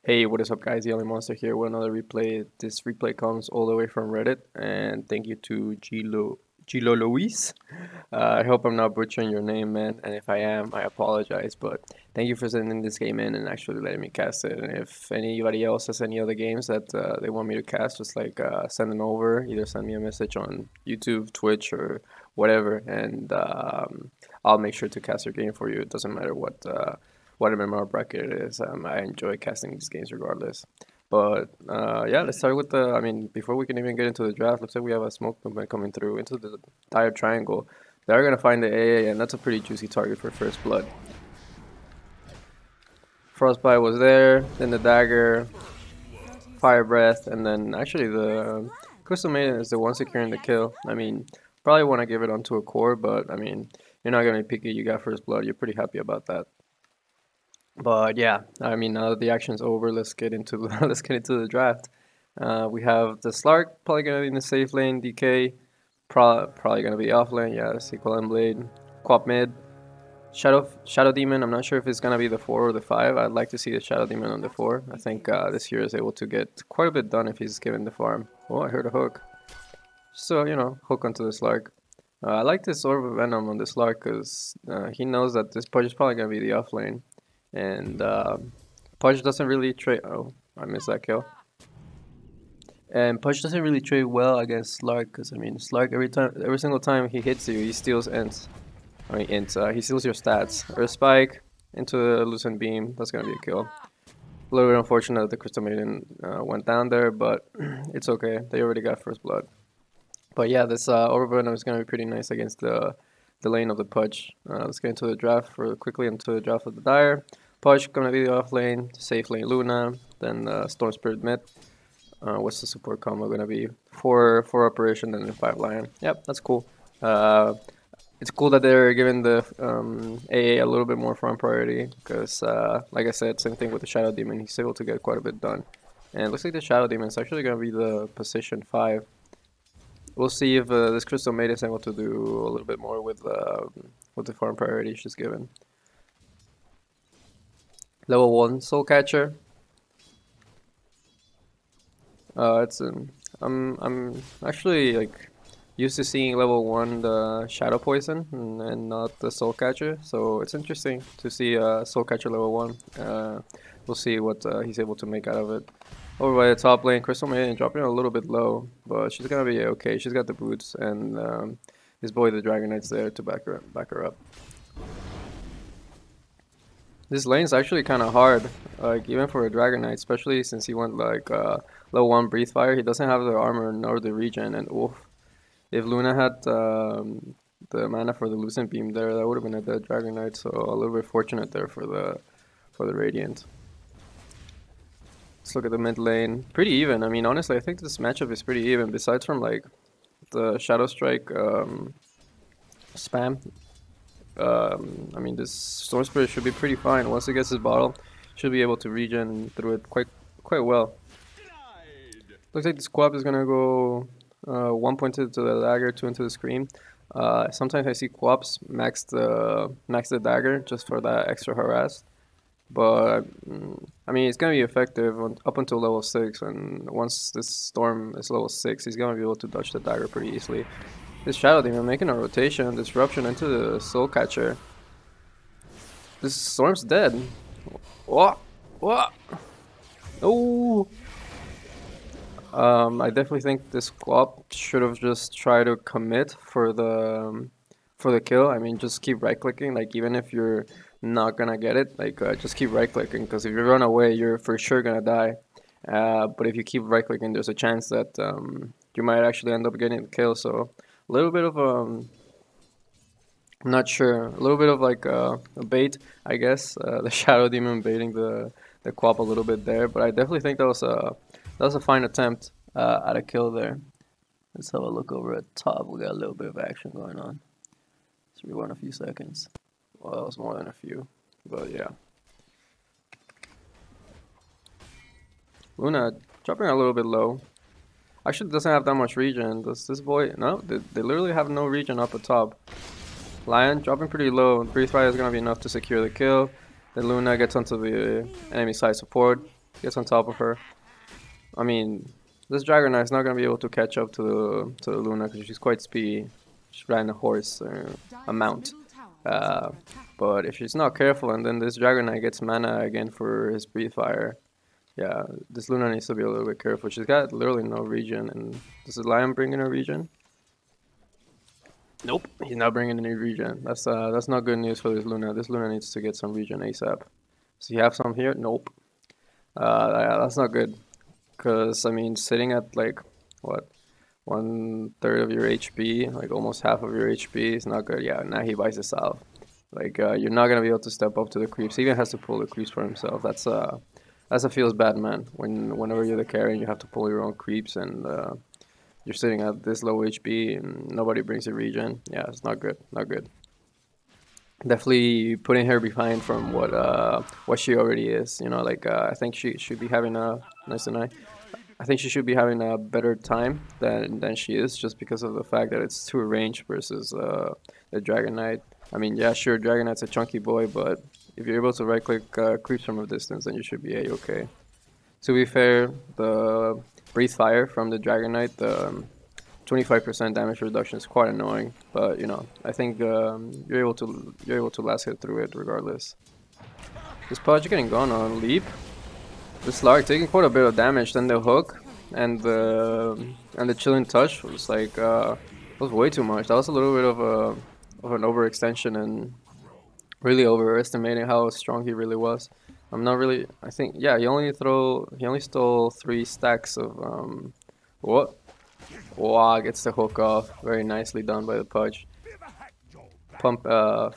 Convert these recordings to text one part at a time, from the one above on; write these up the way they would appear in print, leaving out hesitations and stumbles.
Hey, what is up, guys? The Only Monster here with another replay. This replay comes all the way from Reddit, and thank you to Gilo Luis. I hope I'm not butchering your name, man, and if I am, I apologize, but thank you for sending this game in and actually letting me cast it. And if anybody else has any other games that they want me to cast, just like send them over, either send me a message on YouTube, Twitch, or whatever, and I'll make sure to cast your game for you. It doesn't matter what MMR bracket it is. I enjoy casting these games regardless. But yeah, let's start with the. I mean, before we can even get into the draft, looks like we have a smoke movement coming through into the dire triangle. They're gonna find the AA, and that's a pretty juicy target for first blood. Frostbite was there, then the dagger, fire breath, and then actually the crystal maiden is the one securing the kill. I mean, probably want to give it onto a core, but I mean, you're not gonna be picky. You got first blood. You're pretty happy about that. But yeah, I mean, now that the action's over, let's get into let's get into the draft. We have the Slark probably gonna be in the safe lane. DK probably gonna be off lane. Yeah, Sequel and Blade. Quap mid. Shadow Demon. I'm not sure if it's gonna be the 4 or the 5. I'd like to see the Shadow Demon on the 4. I think this hero is able to get quite a bit done if he's given the farm. Oh, I heard a hook. So hook onto the Slark. I like this Orb of Venom on the Slark because he knows that this push is probably gonna be the off lane. And Pudge doesn't really trade. Oh, I missed that kill. And Pudge doesn't really trade well against Slark because I mean Slark every single time he hits you, he steals ints. I mean ints. He steals your stats. Earth Spike into the Lucent Beam. That's gonna be a kill. A little bit unfortunate that the Crystal Maiden went down there, but it's okay. They already got first blood. But yeah, this Overburden is gonna be pretty nice against the lane of the Pudge. Let's get into the draft quickly into the draft of the Dire. Pudge gonna be the off lane, safe lane Luna, then Storm Spirit mid. What's the support combo gonna be? 4 operation and then 5 lion. Yep, that's cool. It's cool that they're giving the AA a little bit more front priority because, like I said, same thing with the Shadow Demon. He's able to get quite a bit done. And it looks like the Shadow Demon is actually gonna be the position 5. We'll see if this Crystal Maiden is able to do a little bit more with the farm priority she's given. Level 1 Soul Catcher. I'm actually like used to seeing level 1 the Shadow Poison and not the Soul Catcher, so it's interesting to see Soul Catcher level 1. We'll see what he's able to make out of it. Over by the top lane, Crystal Maiden dropping a little bit low, but she's gonna be okay. She's got the boots, and his boy the Dragon Knight's there to back her up. This lane's actually kind of hard, like even for a Dragon Knight, especially since he went like level 1 Breathe Fire. He doesn't have the armor nor the regen, and oof, if Luna had the mana for the Lucent Beam there, that would have been a dead Dragon Knight. So a little bit fortunate there for the Radiant. Let's look at the mid lane. Pretty even. I mean, honestly, I think this matchup is pretty even. Besides from like the Shadow Strike spam, I mean, this Storm Spirit should be pretty fine. Once it gets his bottle, should be able to regen through it quite well. Looks like this Quap is gonna go 1 point to the dagger, 2 into the scream. Sometimes I see Quaps max the dagger just for that extra harass. But I mean, it's gonna be effective up until level 6, and once this Storm is level 6, he's gonna be able to dodge the dagger pretty easily. This Shadow Demon making a rotation, disruption into the Soul Catcher. This Storm's dead. What? What? Oh! I definitely think this Quap should have just tried to commit for the kill. I mean, just keep right clicking. Like even if you're not gonna get it, like just keep right clicking, because if you run away you're for sure gonna die, but if you keep right clicking there's a chance that you might actually end up getting the kill. So a little bit of I'm not sure, a little bit of like a bait, I guess, the Shadow Demon baiting the Quap a little bit there, but I definitely think that was a fine attempt at a kill there. Let's have a look over at top. We got a little bit of action going on. Let's rewind a few seconds. Well, that was more than a few, but yeah. Luna dropping a little bit low. Actually doesn't have that much regen. Does this boy? No, they literally have no regen up at top. Lion dropping pretty low. Breathe Fire is going to be enough to secure the kill. Then Luna gets onto the enemy side support. Gets on top of her. I mean, this Dragon Knight's not gonna be able to catch up to the Luna because she's quite speedy. She's riding a horse, a mount. Uh, but if she's not careful, and then this Dragon Knight gets mana again for his Breathe Fire, yeah, this Luna needs to be a little bit careful. She's got literally no regen, and does the Lion bring in a regen? Nope, he's not bringing any regen. That's not good news for this Luna. This Luna needs to get some regen ASAP. Does he have some here? Nope. Yeah, that's not good. Cause I mean, sitting at like what, 1/3 of your HP, like almost half of your HP is not good. Yeah, now he buys this out. Like you're not gonna be able to step up to the creeps. He even has to pull the creeps for himself. That's a feels bad, man. Whenever you're the carry and you have to pull your own creeps and you're sitting at this low HP and nobody brings a regen. Yeah, it's not good. Not good. Definitely putting her behind from what she already is. You know, like I think she should be having a nice and I think she should be having a better time than she is, just because of the fact that it's too range versus the Dragon Knight. I mean, yeah, sure, Dragon Knight's a chunky boy, but if you're able to right-click creeps from a distance, then you should be a-okay. To be fair, the Breathe Fire from the Dragon Knight, the 25% damage reduction is quite annoying, but you know, I think you're able to last hit through it regardless. This Pudge getting gone on leap. This Lark taking quite a bit of damage. Then the hook and the chilling touch was like was way too much. That was a little bit of an overextension and really overestimating how strong he really was. I'm not really. I think yeah, he only stole 3 stacks of what? Wow, gets the hook off. Very nicely done by the Pudge.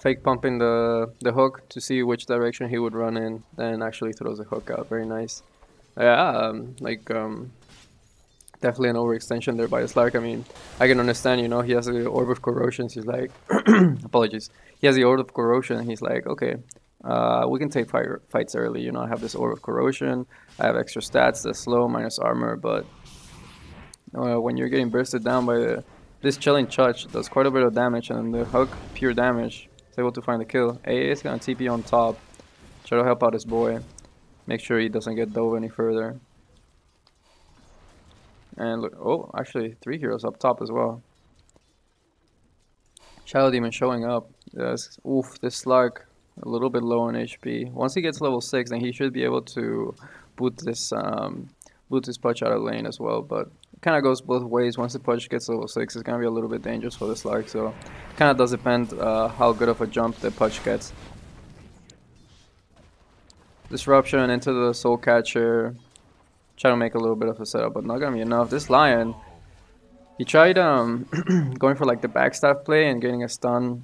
Fake pumping the hook to see which direction he would run in, then actually throws the hook out. Very nice. Yeah, definitely an overextension there by Slark. I mean, I can understand, you know, he has the Orb of Corrosion. He's like, apologies. He has the Orb of Corrosion. He's like, okay, we can take fights early. You know, I have this Orb of Corrosion. I have extra stats, the slow minus armor, but when you're getting bursted down by this chilling touch, does quite a bit of damage, and the hook, pure damage, is able to find the kill. AA is gonna TP on top, try to help out his boy, make sure he doesn't get dove any further. And look, oh, actually 3 heroes up top as well. Shadow Demon showing up. Yes, oof, this Slark a little bit low on HP. Once he gets level 6, then he should be able to boot this Pudge out of lane as well, but it kind of goes both ways. Once the Pudge gets level 6, it's gonna be a little bit dangerous for this Lark, so it kind of does depend how good of a jump the Pudge gets. Disruption into the Soul Catcher. Try to make a little bit of a setup, but not gonna be enough. This Lion, he tried going for like the backstab play and getting a stun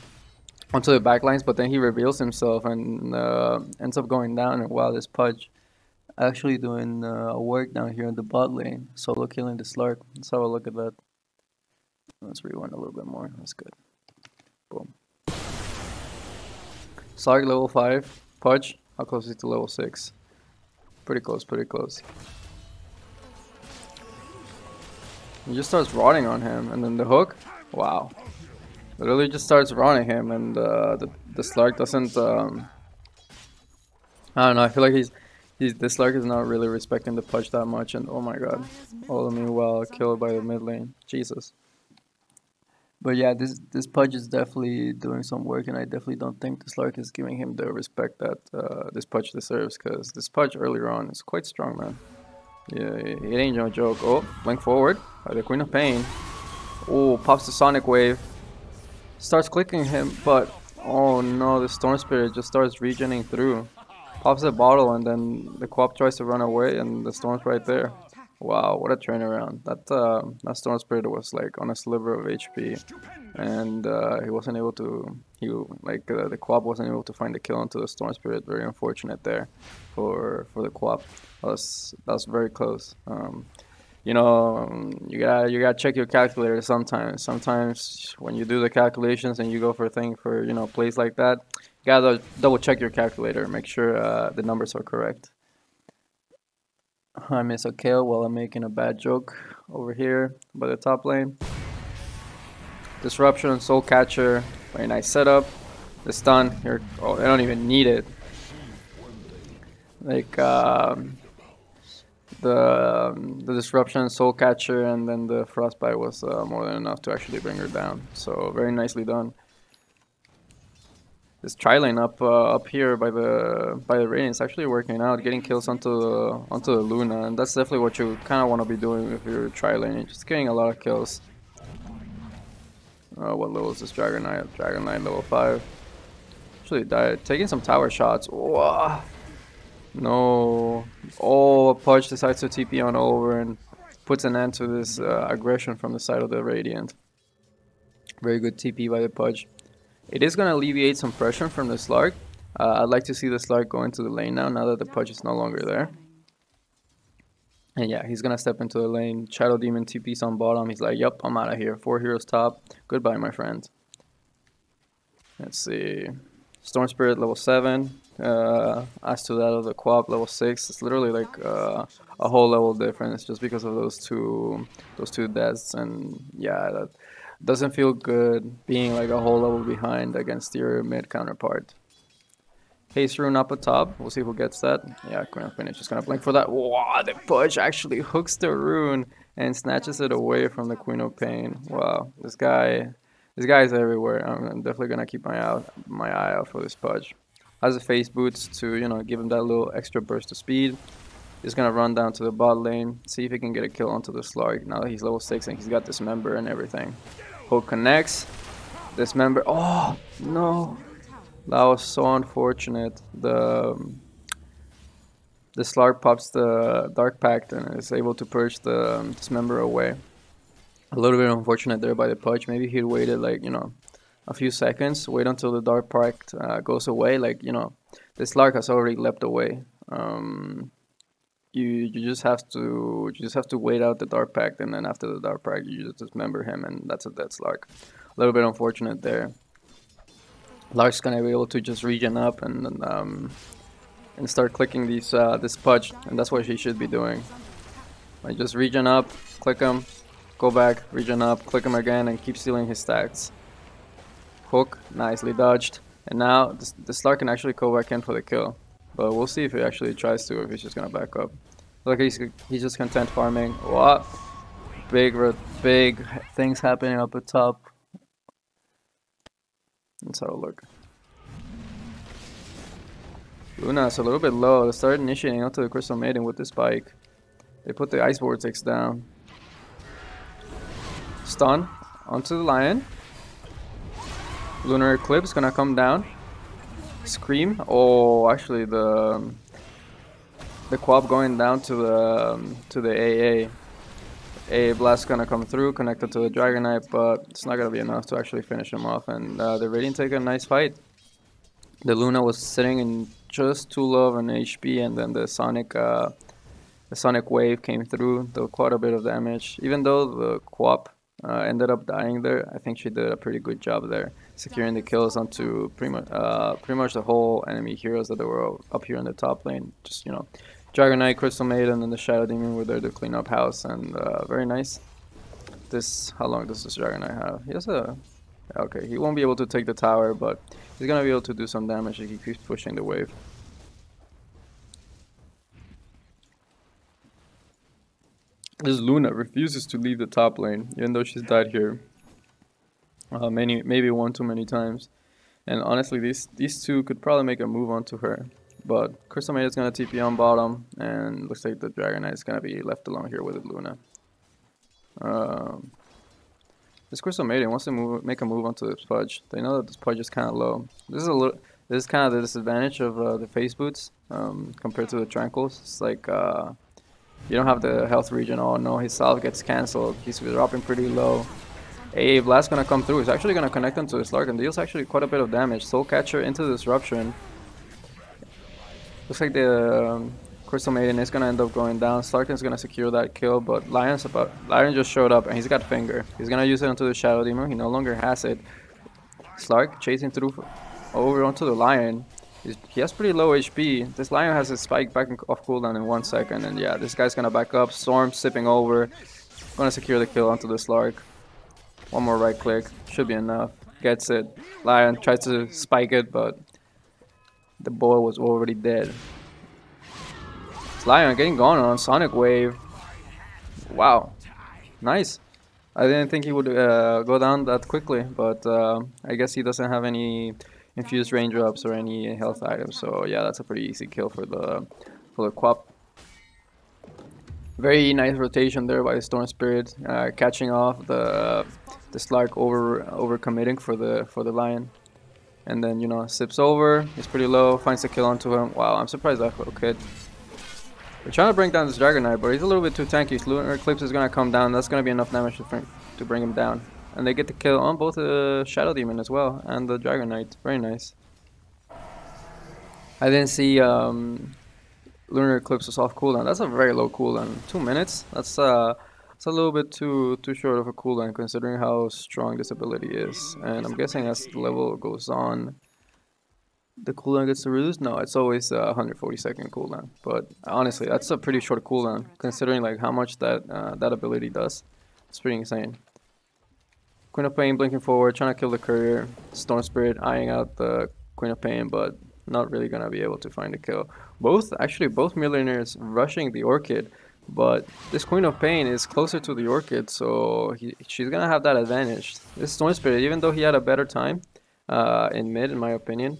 onto the backlines, but then he reveals himself and ends up going down. And wow, this Pudge actually doing work down here in the bot lane, solo killing the Slark. Let's have a look at that. Let's rewind a little bit more. That's good. Boom. Slark level 5. Pudge, how close is he to level 6? Pretty close, pretty close. He just starts rotting on him, and then the hook. Wow. Literally just starts running him, and the Slark doesn't. I don't know. I feel like this Slark is not really respecting the Pudge that much, and oh my god, all of me well killed by the mid lane. Jesus. But yeah, this Pudge is definitely doing some work, and I definitely don't think the Slark is giving him the respect that this Pudge deserves, because this Pudge earlier on is quite strong, man. Yeah, it ain't no joke. Oh, blink forward. The Queen of Pain. Oh, pops the Sonic Wave. Starts clicking him, but oh no, the Storm Spirit just starts regening through. Pops the bottle, and then the co-op tries to run away, and the Storm's right there. Wow, what a turnaround. That Storm Spirit was like on a sliver of HP, and he wasn't able to. The co-op wasn't able to find the kill onto the Storm Spirit. Very unfortunate there for the co-op. That was very close. You know, you gotta check your calculator sometimes. Sometimes when you do the calculations and you go for plays like that, you gotta double check your calculator. Make sure the numbers are correct. I miss a kill while I'm making a bad joke over here by the top lane. Disruption, Soul Catcher, very nice setup. The stun here. Oh, I don't even need it. Like The disruption, soul catcher, and then the frostbite was more than enough to actually bring her down. So very nicely done. This tri lane up here by the rain is actually working out, getting kills onto the Luna, and that's definitely what you kind of want to be doing if you're tri laning, just getting a lot of kills. What level is this Dragon Knight? Dragon Knight level 5. Actually died. Taking some tower shots. Whoa. No. Oh, Pudge decides to TP on over and puts an end to this aggression from the side of the Radiant. Very good TP by the Pudge. It is going to alleviate some pressure from the Slark. I'd like to see the Slark go into the lane now that the Pudge is no longer there. And yeah, he's going to step into the lane. Shadow Demon TP's on bottom. He's like, yup, I'm out of here. 4 heroes top. Goodbye, my friend. Let's see. Storm Spirit level 7. As to that of the Quap level 6. It's literally like a whole level difference just because of those two deaths. And yeah, that doesn't feel good being like a whole level behind against your mid counterpart. Haste Rune up at top. We'll see who gets that. Yeah, Queen of Finish is gonna blink for that. Wow, the Pudge actually hooks the rune and snatches it away from the Queen of Pain. Wow, this guy is everywhere. I'm definitely gonna keep my eye out for this Pudge. Has a face boots to, you know, give him that little extra burst of speed. He's gonna run down to the bot lane, see if he can get a kill onto the Slark. Now that he's level 6 and he's got Dismember and everything. Hook connects. Dismember. Oh no, that was so unfortunate. The Slark pops the Dark Pact and is able to purge the Dismember away. A little bit unfortunate there by the Pudge. Maybe he'd waited like, you know, a few seconds. Wait until the Dark Pact goes away. Like, you know, the Slark has already leapt away. You just have to wait out the Dark Pact, and then after the Dark Pact you just dismember him, and that's a dead Slark. A little bit unfortunate there. Lark's gonna be able to just regen up and start clicking these this Pudge, and that's what he should be doing. Like just regen up, click him, go back, regen up, click him again, and keep stealing his stacks. Hook, nicely dodged, and now the Slark can actually go back in for the kill. But we'll see if he actually tries to, or if he's just gonna back up. Look, he's just content farming. What? Big things happening up at top. Let's have a look. Luna's a little bit low. They started initiating onto the Crystal Maiden with the spike. They put the Ice Vortex down. Stun onto the Lion. Lunar Eclipse gonna come down. Scream. Oh, actually the Quap going down to the AA. AA Blast gonna come through, connected to the Dragon Knight, but it's not gonna be enough to actually finish him off. And the Radiant take a nice fight. The Luna was sitting in just too low of an HP, and then the Sonic Wave came through, did quite a bit of damage. Even though the Quap ended up dying there, I think she did a pretty good job there, securing the kills onto pretty much the whole enemy heroes that were up here in the top lane. Just, you know, Dragon Knight, Crystal Maiden, and the Shadow Demon were there to clean up house, and very nice. How long does this Dragon Knight have? He has a... Okay, he won't be able to take the tower, but he's gonna be able to do some damage if he keeps pushing the wave. This Luna refuses to leave the top lane, even though she's died here maybe one too many times. And honestly, these two could probably make a move onto her. But Crystal Maiden is going to TP on bottom, and looks like the Dragon Knight is going to be left alone here with the Luna. This Crystal Maiden wants to make a move onto this Pudge. They know that this Pudge is kind of low. This is kind of the disadvantage of the face boots compared to the Tranquils. It's like you don't have the health regen. Oh no, his salve gets cancelled. He's dropping pretty low. AA Blast gonna come through. He's actually gonna connect him to his Slark and deals actually quite a bit of damage. Soul Catcher into the Disruption. Looks like the Crystal Maiden is gonna end up going down. Slarkin's gonna secure that kill, but Lion just showed up and he's got Finger. He's gonna use it onto the Shadow Demon. He no longer has it. Slark chasing through over onto the Lion. He has pretty low HP. This Lion has his spike back off cooldown in 1 second, and yeah, this guy's gonna back up. Storm sipping over. Gonna secure the kill onto the Slark. One more right click. Should be enough. Gets it. Lion tries to spike it, but the boy was already dead. This Lion getting gone on Sonic Wave. Wow, nice. I didn't think he would go down that quickly, but I guess he doesn't have any infused raindrops or any health items. So yeah, that's a pretty easy kill for the Quap. Very nice rotation there by the Storm Spirit, catching off the Slark over committing for the Lion. And then, you know, sips over, he's pretty low, finds a kill onto him. Wow, I'm surprised that hook hit. We're trying to bring down this Dragon Knight, but he's a little bit too tanky. Lunar Eclipse is going to come down. That's going to be enough damage to bring him down. And they get the kill on both the Shadow Demon as well and the Dragon Knight. Very nice. I didn't see Lunar Eclipse was off cooldown. That's a very low cooldown. 2 minutes? That's it's a little bit too short of a cooldown considering how strong this ability is. And I'm guessing as the level goes on, the cooldown gets reduced. No, it's always a 140-second cooldown. But honestly, that's a pretty short cooldown considering like how much that ability does. It's pretty insane. Queen of Pain blinking forward, trying to kill the courier. Storm Spirit eyeing out the Queen of Pain, but not really gonna be able to find a kill. Both millionaires rushing the Orchid. But this Queen of Pain is closer to the Orchid, so she's gonna have that advantage. This Storm Spirit, even though he had a better time in mid, in my opinion,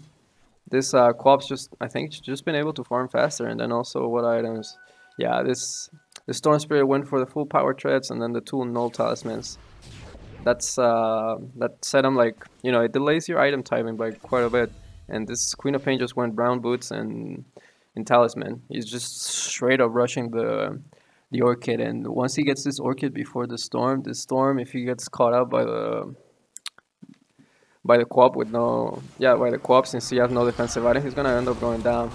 this Quap's I think just been able to farm faster. And then also what items? Yeah, this Storm Spirit went for the full power treads and then the 2 null talismans. That set him like, you know, it delays your item timing by quite a bit. And this Queen of Pain just went brown boots and talisman. He's just straight up rushing the Orchid, and once he gets this Orchid before the storm, if he gets caught up by the Quap with no, yeah, by the Quap, since he has no defensive item, he's gonna end up going down.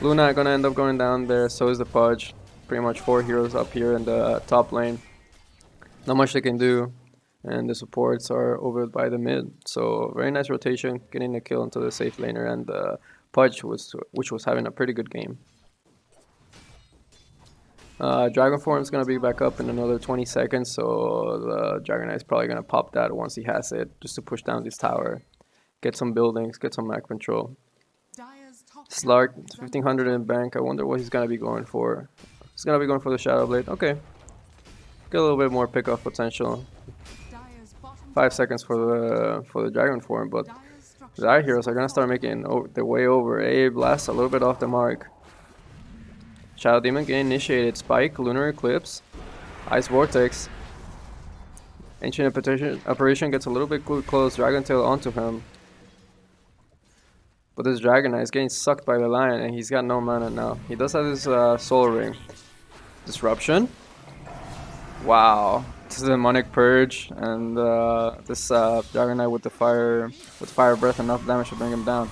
Luna gonna end up going down there, so is the Pudge. Pretty much 4 heroes up here in the top lane. Not much they can do, and the supports are over by the mid. So very nice rotation, getting the kill into the safe laner, and the Pudge which was having a pretty good game. Dragon Form is going to be back up in another 20 seconds, so the Dragon Knight is probably going to pop that once he has it, just to push down this tower, get some buildings, get some map control. Slark, 1500 in bank. I wonder what he's going to be going for. He's going to be going for the Shadow Blade. Okay. Get a little bit more pickoff potential. 5 seconds for the Dragon Form, but the Eye Heroes are going to start making their way over. Blast a little bit off the mark. Shadow Demon getting initiated. Spike, Lunar Eclipse, Ice Vortex. Ancient Apparition gets a little bit close. Dragon Tail onto him. But this Dragon Knight is getting sucked by the Lion, and he's got no mana now. He does have his Soul Ring. Disruption. Wow. This is a Demonic Purge, and this Dragon Knight with the fire breath, enough damage to bring him down.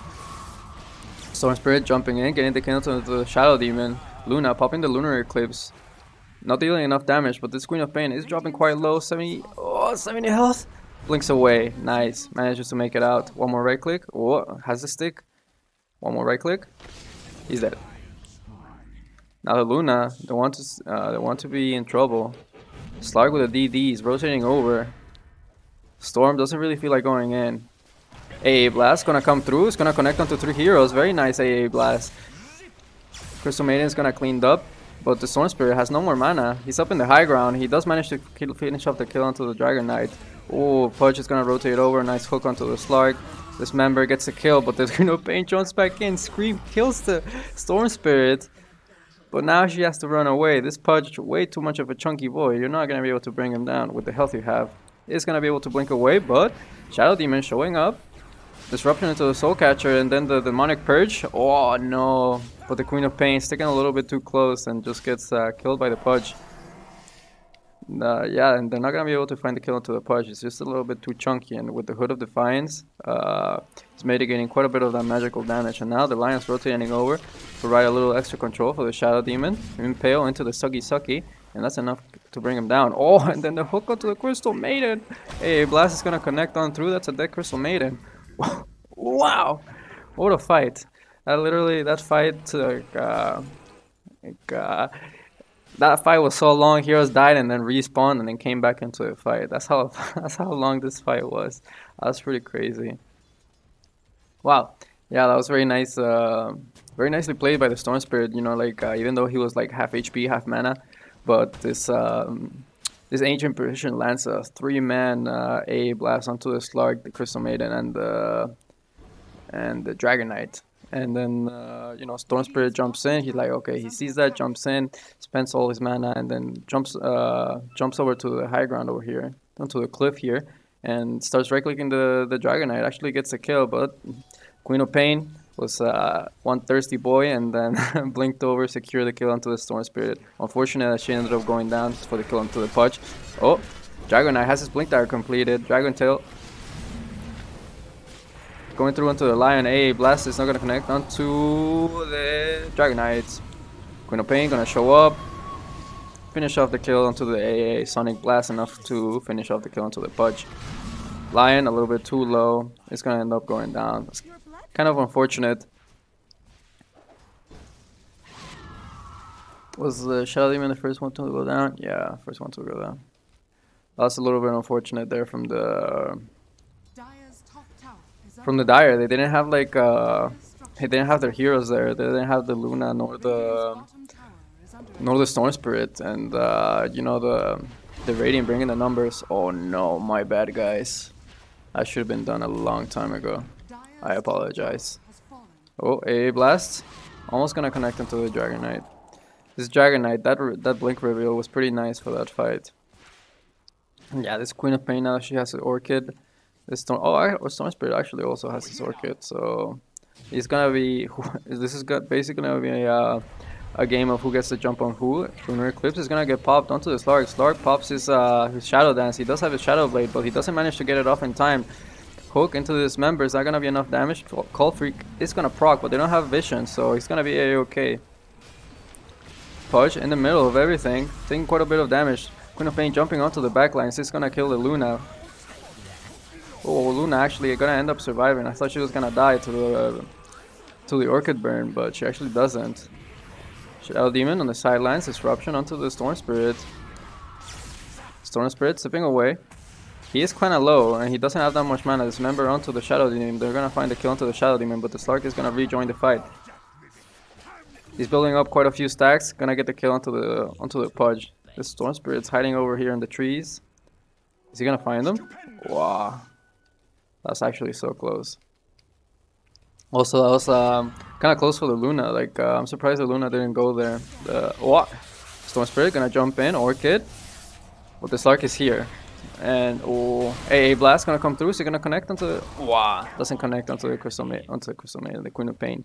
Storm Spirit jumping in, getting the kill to the Shadow Demon. Luna popping the Lunar Eclipse. Not dealing enough damage, but this Queen of Pain is dropping quite low. 70 health. Blinks away. Nice. Manages to make it out. One more right click. Oh, has the stick. One more right click. He's dead. Now the Luna, they want to be in trouble. Slark with a DD is rotating over. Storm doesn't really feel like going in. AA Blast gonna come through. It's gonna connect onto 3 heroes. Very nice AA Blast. Crystal Maiden is gonna cleaned up, but the Storm Spirit has no more mana. He's up in the high ground. He does manage to finish off the kill onto the Dragon Knight. Oh, Pudge is gonna rotate over. Nice hook onto the Slark. This member gets a kill, but the Queen of Pain jumps back in. Scream kills the Storm Spirit. But now she has to run away. This Pudge, way too much of a chunky boy. You're not gonna be able to bring him down with the health you have. He's gonna be able to blink away, but Shadow Demon showing up. Disruption into the Soul Catcher, and then the Demonic Purge. Oh no. But the Queen of Pain sticking a little bit too close and just gets killed by the Pudge. Yeah, and they're not going to be able to find the kill into the Pudge. It's just a little bit too chunky, and with the Hood of Defiance, it's mitigating quite a bit of that magical damage. And now the Lion's rotating over to provide a little extra control for the Shadow Demon. Impale into the Sucky, and that's enough to bring him down. Oh, and then the hook onto the Crystal Maiden. Hey, Blast is going to connect on through. That's a dead Crystal Maiden. Wow, what a fight! That fight was so long. Heroes died and then respawned and then came back into the fight. That's how long this fight was. That was pretty crazy. Wow, yeah, that was very nice. Very nicely played by the Storm Spirit, you know, like even though he was like half HP, half mana, but this Ancient Precision lands a 3-man A blast onto the Slark, the Crystal Maiden, and the Dragon Knight. And then, you know, Storm Spirit jumps in. He's like, okay, he sees that, jumps in, spends all his mana, and then jumps over to the high ground over here, onto the cliff here, and starts right-clicking the Dragon Knight. Actually gets a kill, but Queen of Pain was one thirsty boy, and then blinked over, secured the kill onto the Storm Spirit. Unfortunate that she ended up going down for the kill onto the Pudge. Oh, Dragon Knight has his Blink Dagger completed. Dragon Tail going through into the Lion. A blast is not going to connect onto the Dragon Knights. Queen of Pain going to show up. Finish off the kill onto the AA. Sonic Blast enough to finish off the kill onto the Pudge. Lion a little bit too low. It's going to end up going down. It's kind of unfortunate. Was the Shadow Demon the first one to go down? Yeah, first one to go down. That's a little bit unfortunate there from the Dire. They didn't have like they didn't have their heroes there. They didn't have the Luna nor the Storm Spirit, and you know, the Radiant bringing the numbers. Oh no, my bad, guys. That should have been done a long time ago. I apologize. Oh, a blast, almost gonna connect into the Dragon Knight. This Dragon Knight, that blink reveal was pretty nice for that fight. And yeah, this Queen of Pain now, she has an Orchid. This Storm Spirit actually also has his Orchid, so he's gonna be. This is basically gonna be a game of who gets to jump on who. Lunar Eclipse is gonna get popped onto the Slark. Slark pops his Shadow Dance. He does have his Shadow Blade, but he doesn't manage to get it off in time. Hook into this member is not gonna be enough damage. Call Freak is gonna proc, but they don't have vision, so he's gonna be A-okay. Pudge in the middle of everything, taking quite a bit of damage. Queen of Pain jumping onto the backlines. It's gonna kill the Luna. Oh, Luna actually gonna end up surviving. I thought she was gonna die to the Orchid burn, but she actually doesn't. Shadow Demon on the sidelines. Disruption onto the Storm Spirit. Storm Spirit sipping away. He is kind of low, and he doesn't have that much mana. Dismember onto the Shadow Demon. They're gonna find the kill onto the Shadow Demon, but the Slark is gonna rejoin the fight. He's building up quite a few stacks. Gonna get the kill onto the Pudge. The Storm Spirit's hiding over here in the trees. Is he gonna find them? Wow, that's actually so close. Also, that was kind of close for the Luna. Like, I'm surprised the Luna didn't go there. Storm Spirit gonna jump in, Orchid. But the Slark is here. And oh, AA Blast gonna come through. So gonna connect onto the. Wow, doesn't connect onto the Crystal Maiden, the Queen of Pain.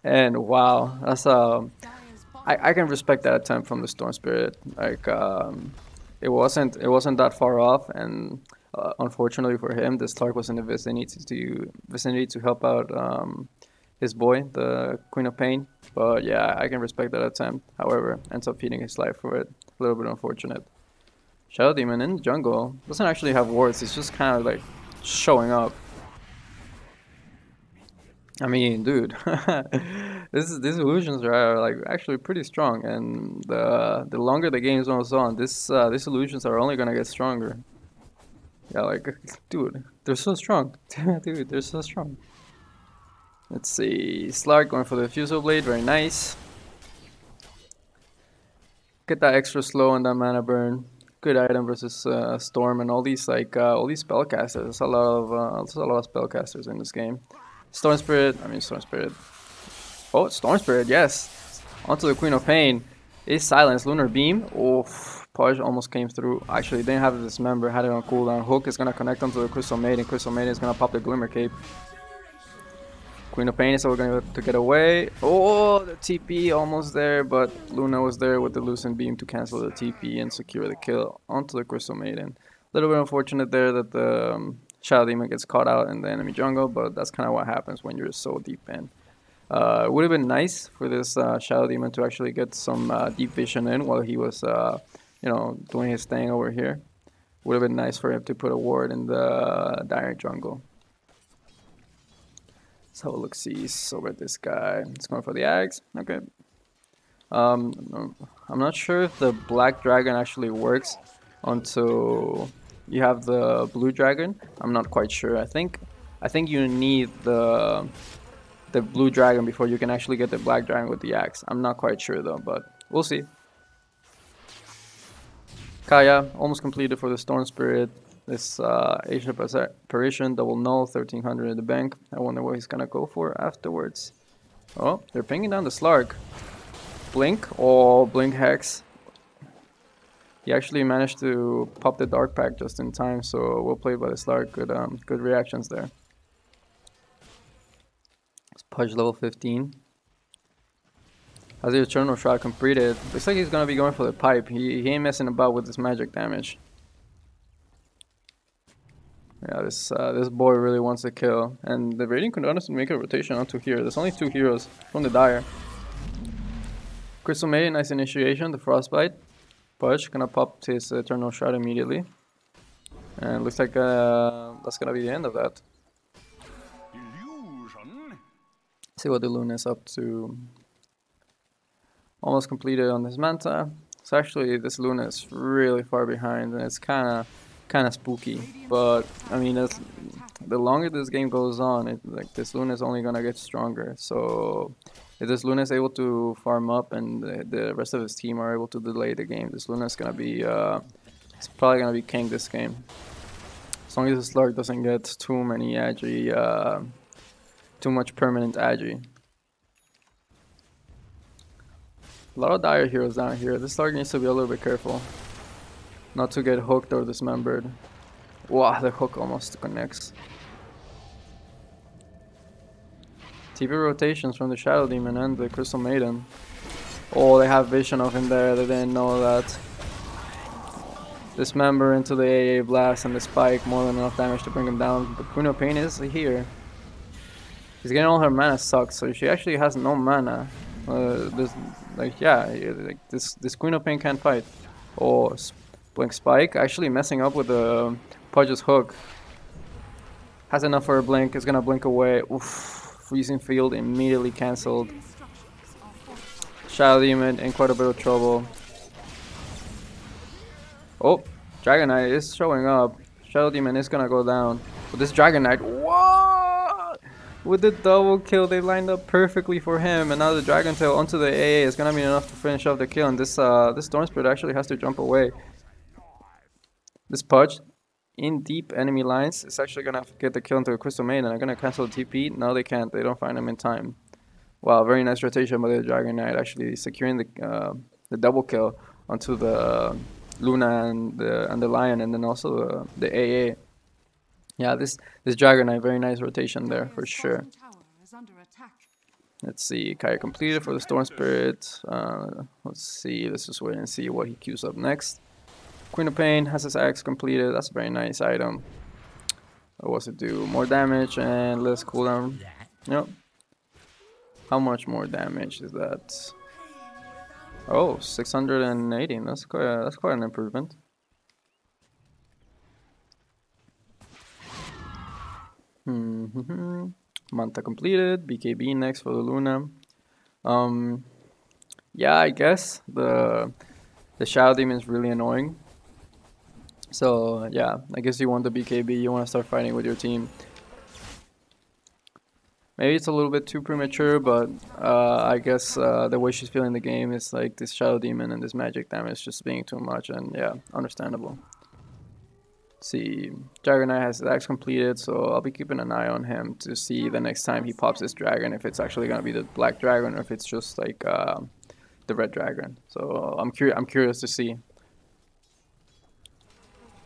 And wow, that's I can respect that attempt from the Storm Spirit. Like, it wasn't that far off, and unfortunately for him, the Slark was in the vicinity to help out his boy, the Queen of Pain. But yeah, I can respect that attempt. However, ends up feeding his life for it. A little bit unfortunate. Shadow Demon in the jungle doesn't actually have wards. He's just kind of like showing up. I mean, dude, these illusions are like actually pretty strong, and the longer the game goes on, these illusions are only gonna get stronger. Yeah, like, dude, they're so strong. Dude, they're so strong. Let's see, Slark going for the Fusel Blade, very nice. Get that extra slow and that mana burn. Good item versus Storm and all these spellcasters. There's a lot of spellcasters in this game. Storm Spirit. Oh, Storm Spirit, yes. Onto the Queen of Pain. Is silenced. Lunar Beam. Oh, Pudge almost came through. Actually, didn't have the Dismember. Had it on cooldown. Hook is gonna connect onto the Crystal Maiden. Crystal Maiden is gonna pop the Glimmer Cape. Queen of Pain is still going to get away. Oh, the TP almost there, but Luna was there with the Lucent Beam to cancel the TP and secure the kill onto the Crystal Maiden. A little bit unfortunate there that the Shadow Demon gets caught out in the enemy jungle, but that's kind of what happens when you're so deep in. It would have been nice for this Shadow Demon to actually get some deep vision in while he was, you know, doing his thing over here. Would have been nice for him to put a ward in the Dire jungle. So let's see, over at this guy. It's going for the Axe. Okay. I'm not sure if the Black Dragon actually works until you have the Blue Dragon. I'm not quite sure. I think you need the the blue dragon before you can actually get the black dragon with the axe. I'm not quite sure though, but we'll see. Kaya almost completed for the Storm Spirit. This Asia Apparition, double null, 1300 in the bank. I wonder what he's gonna go for afterwards. Oh, they're pinging down the Slark. Blink? Oh, Blink Hex. He actually managed to pop the Dark Pack just in time, so well played by the Slark. Good reactions there. Pudge level 15. Has the Eternal Shroud completed? Looks like he's gonna be going for the pipe. He ain't messing about with this magic damage. Yeah, this boy really wants to kill. And the Radiant could honestly make a rotation onto here. There's only 2 heroes from the Dire. Crystal Maiden, nice initiation, the Frostbite. Pudge gonna pop his Eternal Shroud immediately. And looks like that's gonna be the end of that. See what the Luna is up to. Almost completed on this Manta. So actually this Luna is really far behind and it's kinda spooky. But I mean, the longer this game goes on, like this Luna is only gonna get stronger. So if this Luna is able to farm up and the rest of his team are able to delay the game, this Luna is gonna be it's probably gonna be king this game. As long as the Slark doesn't get too many agi, too much permanent agi. A lot of Dire heroes down here. This Slark needs to be a little bit careful not to get hooked or dismembered. Wow, the hook almost connects. TP rotations from the Shadow Demon and the Crystal Maiden. Oh, they have vision of him there. They didn't know that. Dismember into the AA blast and the spike, more than enough damage to bring him down. But Queen of Pain is here. She's getting all her mana sucked, so she actually has no mana. This Queen of Pain can't fight. Oh, Blink Spike actually messing up with the Pudge's hook. Has enough for a blink. Is gonna blink away. Oof. Freezing Field immediately cancelled. Shadow Demon in quite a bit of trouble. Oh, Dragon Knight is showing up. Shadow Demon is gonna go down. But this Dragon Knight, what? With the double kill, they lined up perfectly for him, and now the Dragon Tail onto the AA is gonna be enough to finish off the kill. And this Storm Spirit actually has to jump away. This Pudge in deep enemy lines is actually gonna get the kill into a Crystal Maiden. They're gonna cancel the TP. No, they can't. They don't find him in time. Wow, very nice rotation by the Dragon Knight, actually securing the double kill onto the Luna and the Lion, and then also the AA. Yeah, this Dragon Knight, very nice rotation there for sure. Let's see, Kaya completed for the Storm Spirit. Let's see, let's just wait and see what he queues up next. Queen of Pain has his axe completed. That's a very nice item. What's it do? More damage and less cooldown. Yep. How much more damage is that? Oh, 680. That's quite an improvement. Manta completed. BKB next for the Luna. Yeah, I guess the Shadow Demon is really annoying. So yeah, I guess you want the BKB. You want to start fighting with your team. Maybe it's a little bit too premature, but I guess the way she's feeling the game is like this Shadow Demon and this magic damage just being too much, and yeah, understandable. See, Dragon Knight has his axe completed, so I'll be keeping an eye on him to see the next time he pops his dragon, if it's actually gonna be the black dragon or if it's just like the red dragon. So I'm curious to see.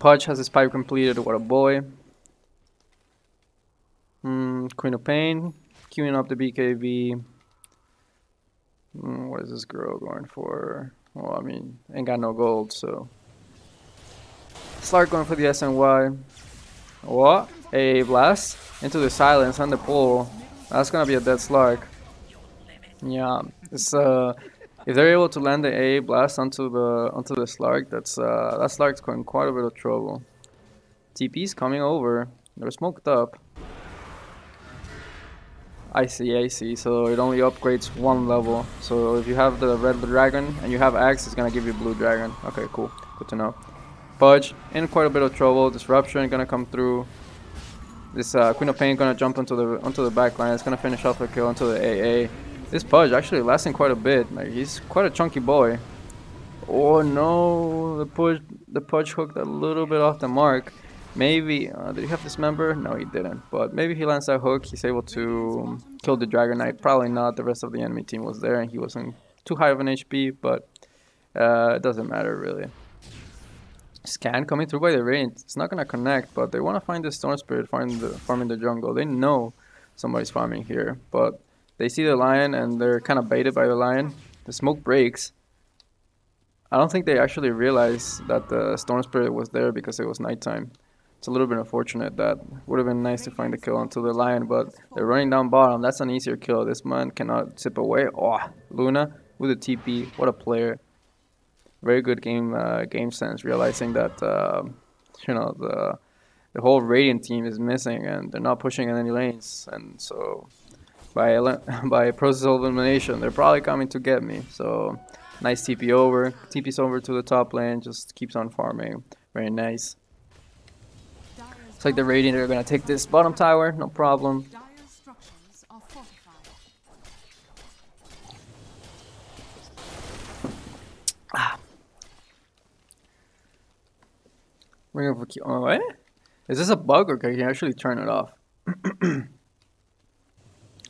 Pudge has his pipe completed. What a boy. Queen of Pain, queuing up the BKB. What is this girl going for? Well, I mean, ain't got no gold, so. Slark going for the SNY. What? A blast into the silence and the pull. That's gonna be a dead Slark. Yeah, it's if they're able to land the A blast onto the Slark, that Slark's going quite a bit of trouble. TP's coming over. They're smoked up. I see. So it only upgrades one level. So if you have the red dragon and you have axe, it's gonna give you blue dragon. Okay, cool. Good to know. Pudge in quite a bit of trouble. Disruption gonna come through. This Queen of Pain gonna jump onto the back line. It's gonna finish off the kill onto the AA. This Pudge actually lasting quite a bit. Like he's quite a chunky boy. Oh no, the Pudge hooked a little bit off the mark. Maybe did he have Dismember? No, he didn't. But maybe he lands that hook. He's able to kill the Dragon Knight. Probably not. The rest of the enemy team was there, and he wasn't too high of an HP. But it doesn't matter really. Scan coming through by the range. It's not gonna connect, but they want to find the Storm Spirit farming the jungle. They know somebody's farming here, but they see the lion and they're kind of baited by the lion. The smoke breaks. I don't think they actually realized that the Storm Spirit was there because it was nighttime. It's a little bit unfortunate. That would have been nice to find the kill onto the lion, but they're running down bottom. That's an easier kill. This man cannot zip away. Oh, Luna with a TP. What a player. Very good game sense, realizing that you know the whole Radiant team is missing and they're not pushing in any lanes, and so by process of elimination they're probably coming to get me. So nice TP's over to the top lane, just keeps on farming. Very nice. Looks like the Radiant are gonna take this bottom tower, no problem. Oh, what? Is this a bug or can you actually turn it off?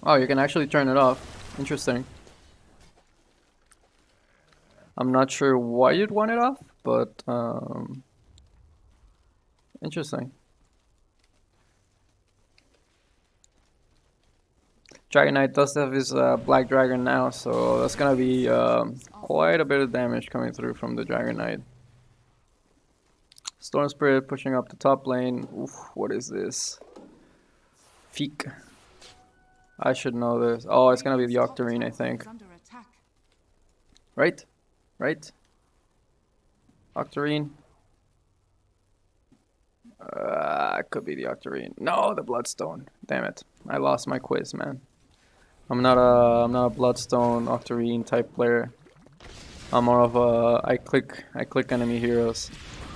Oh, you can actually turn it off. Interesting. I'm not sure why you'd want it off, but interesting. Dragon Knight does have his Black Dragon now, so that's gonna be quite a bit of damage coming through from the Dragon Knight. Storm Spirit pushing up the top lane. Oof, what is this? Feek. I should know this. Oh, it's gonna be the Octarine, I think. Right? Right? Octarine. It could be the Octarine. No, the Bloodstone. Damn it. I lost my quiz, man. I'm not a Bloodstone Octarine type player. I'm more of a I click enemy heroes.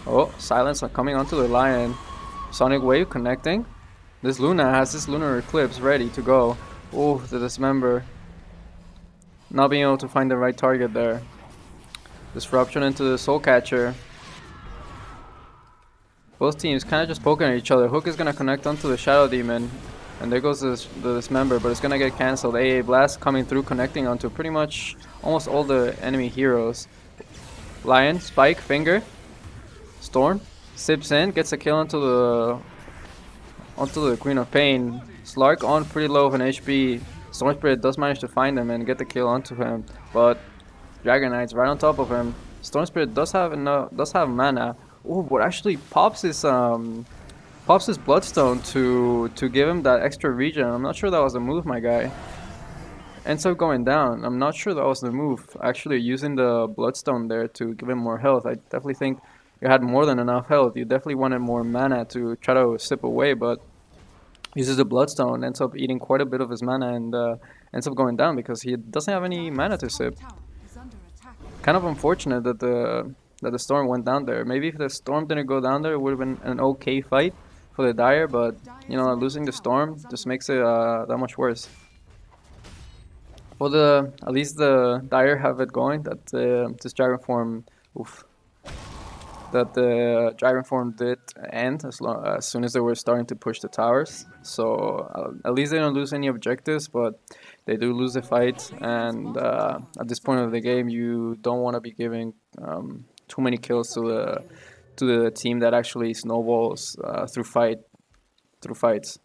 Oh, silence coming onto the lion. Sonic Wave connecting. This Luna has this Lunar Eclipse ready to go. Oh, the Dismember. Not being able to find the right target there. Disruption into the Soul Catcher. Both teams kind of just poking at each other. Hook is going to connect onto the Shadow Demon. And there goes the Dismember, but it's going to get cancelled. AA Blast coming through, connecting onto pretty much almost all the enemy heroes. Lion, Spike, Finger. Storm sips in, gets a kill onto the Queen of Pain. Slark on pretty low of an HP. Storm Spirit does manage to find him and get the kill onto him, but Dragon Knight's right on top of him. Storm Spirit does have mana. Oh, but actually pops his Bloodstone to give him that extra regen. I'm not sure that was a move, my guy. Ends up going down. I'm not sure that was the move. Actually using the Bloodstone there to give him more health. I definitely think you had more than enough health. You definitely wanted more mana to try to sip away, but uses the Bloodstone, ends up eating quite a bit of his mana, and ends up going down because he doesn't have any mana to sip. Kind of unfortunate that the Storm went down there. Maybe if the Storm didn't go down there, it would have been an okay fight for the Dire, but you know, losing the Storm just makes it that much worse. Well, at least the Dire have it going that this Dragon Form, that the Dragon Form did end as soon as they were starting to push the towers. So at least they don't lose any objectives, but they do lose the fight. And at this point of the game, you don't want to be giving too many kills to the team that actually snowballs through fights.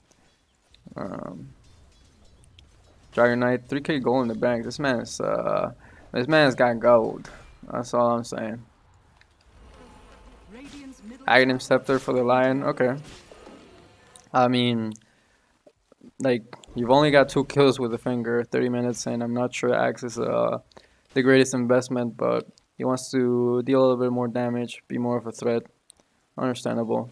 Dragon Knight, 3k gold in the bank. This man's got gold. That's all I'm saying. Aghanim Scepter for the Lion. Okay. I mean, like, you've only got 2 kills with the Finger, 30 minutes in. I'm not sure Axe is the greatest investment, but he wants to deal a little bit more damage, be more of a threat. Understandable.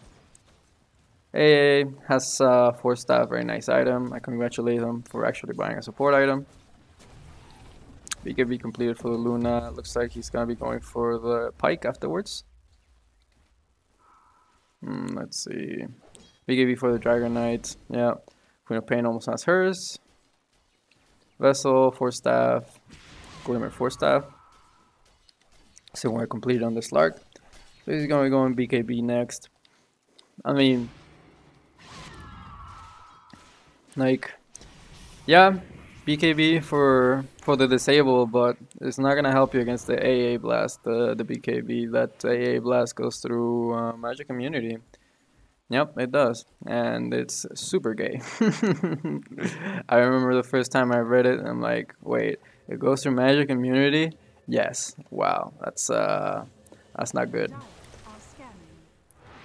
AA has 4 staff, very nice item. I congratulate him for actually buying a support item. BKB completed for the Luna. Looks like he's gonna be going for the Pike afterwards. Let's see. BKB for the Dragon Knight. Yeah. Queen of Pain almost has hers. Vessel, 4 staff. Glimmer, 4 staff. So we're completed on the Slark. So he's gonna be going BKB next. I mean, like, yeah, BKB for the disable, but it's not gonna help you against the AA blast, the BKB. That AA blast goes through Magic Immunity. Yep, it does, and it's super gay. I remember the first time I read it, and I'm like, wait, it goes through Magic Immunity? Yes. Wow, that's not good.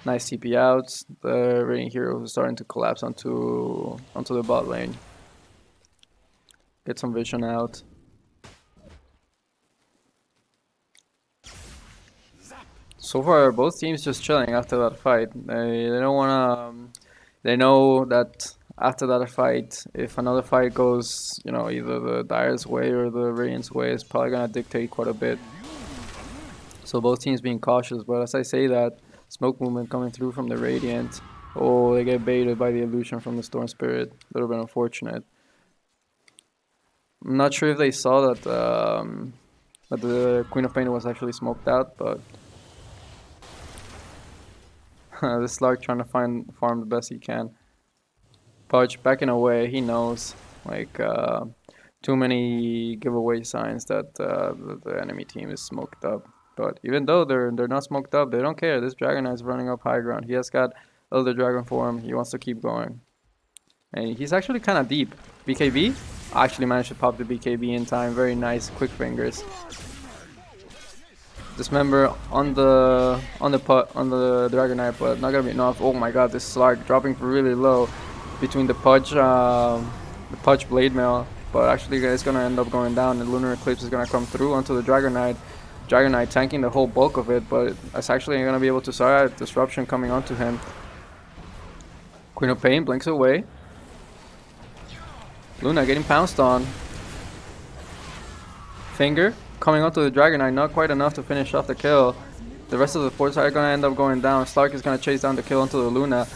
Nice TP outs. The Radiant Hero is starting to collapse onto the bot lane. Get some vision out. So far, both teams just chilling after that fight. They don't wanna. They know that after that fight, if another fight goes, you know, either the Dire's way or the Radiant's way, it's probably gonna dictate quite a bit. So both teams being cautious. But as I say that, smoke movement coming through from the Radiant. Oh, they get baited by the illusion from the Storm Spirit. A little bit unfortunate. I'm not sure if they saw that that the Queen of Pain was actually smoked out, but this Slark trying to farm the best he can. Pudge backing away. He knows, like, too many giveaway signs that the enemy team is smoked up. But even though they're not smoked up, they don't care. This Dragon Knight is running up high ground. He has got Elder Dragon form. He wants to keep going. And he's actually kind of deep. BKB? I actually managed to pop the BKB in time. Very nice, quick fingers. Dismember on the Dragon Knight, but not gonna be enough. Oh my god, this Slark dropping really low between the Pudge Blade Mail. But actually it's gonna end up going down, and Lunar Eclipse is gonna come through onto the Dragon Knight. Dragon Knight tanking the whole bulk of it, but it's actually gonna be able to survive disruption coming onto him. Queen of Pain blinks away. Luna getting pounced on. Finger coming onto the Dragon Knight, not quite enough to finish off the kill. The rest of the forts are gonna end up going down. Slark is gonna chase down the kill onto the Luna.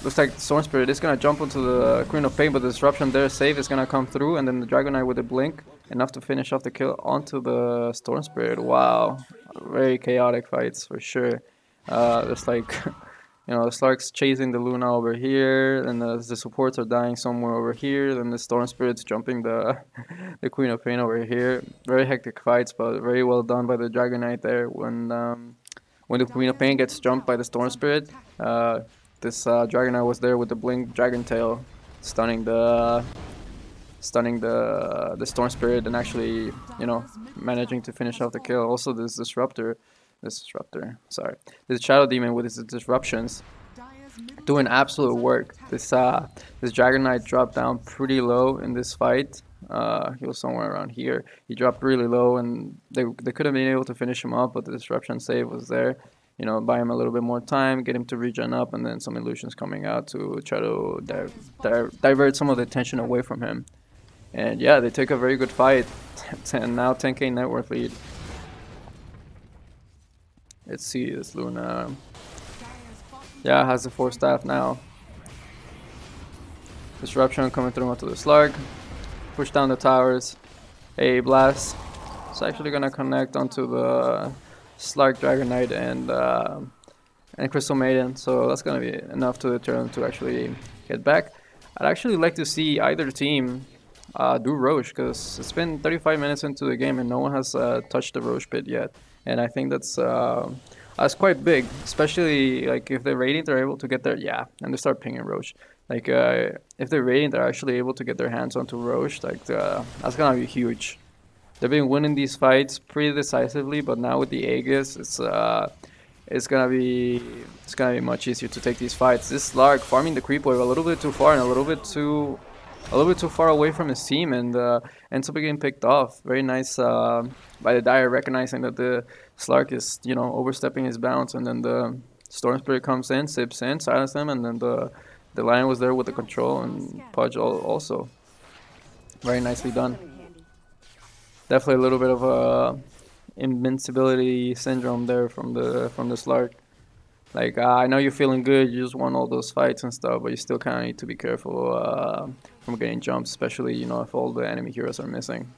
Looks like Storm Spirit is gonna jump onto the Queen of Pain, but the disruption there safe is gonna come through, and then the Dragon Knight with a blink, enough to finish off the kill onto the Storm Spirit. Wow, very chaotic fights for sure. There's like, you know, the Slark's chasing the Luna over here, and the supports are dying somewhere over here. Then the Storm Spirit's jumping the the Queen of Pain over here. Very hectic fights, but very well done by the Dragon Knight there. When the Queen of Pain gets jumped by the Storm Spirit, this Dragon Knight was there with the Blink Dragon Tail, stunning the Storm Spirit, and actually, you know, managing to finish off the kill. Also, this Shadow Demon with his disruptions doing absolute work. This Dragon Knight dropped down pretty low in this fight. He was somewhere around here. He dropped really low, and they could have been able to finish him up, but the disruption save was there. You know, buy him a little bit more time, get him to regen up, and then some illusions coming out to try to divert some of the attention away from him. And yeah, they took a very good fight, and now 10k net worth lead. Let's see, this Luna, yeah, has the 4 staff now. Disruption coming through onto the Slark. Push down the towers. A blast. It's actually gonna connect onto the Slark, Dragon Knight, and Crystal Maiden. So that's gonna be enough to deter them to actually get back. I'd actually like to see either team do Roche, because it's been 35 minutes into the game and no one has touched the Roche pit yet. And I think that's quite big, especially like if the Radiant are able to get there, yeah, and they start pinging Roche. Like if the Radiant are actually able to get their hands onto Roche, like that's gonna be huge. They've been winning these fights pretty decisively, but now with the Aegis, it's gonna be much easier to take these fights. This Slark farming the creep wave a little bit too far and a little bit too far away from his team, and ends up getting picked off. Very nice by the Dire, recognizing that the Slark is, you know, overstepping his bounds, and then the Storm Spirit comes in, sips in, silences him, and then the Lion was there with the control, and Pudge also. Very nicely done. Definitely a little bit of a invincibility syndrome there from the Slark. Like, I know you're feeling good, you just won all those fights and stuff, but you still kind of need to be careful from getting jumped, especially, you know, if all the enemy heroes are missing.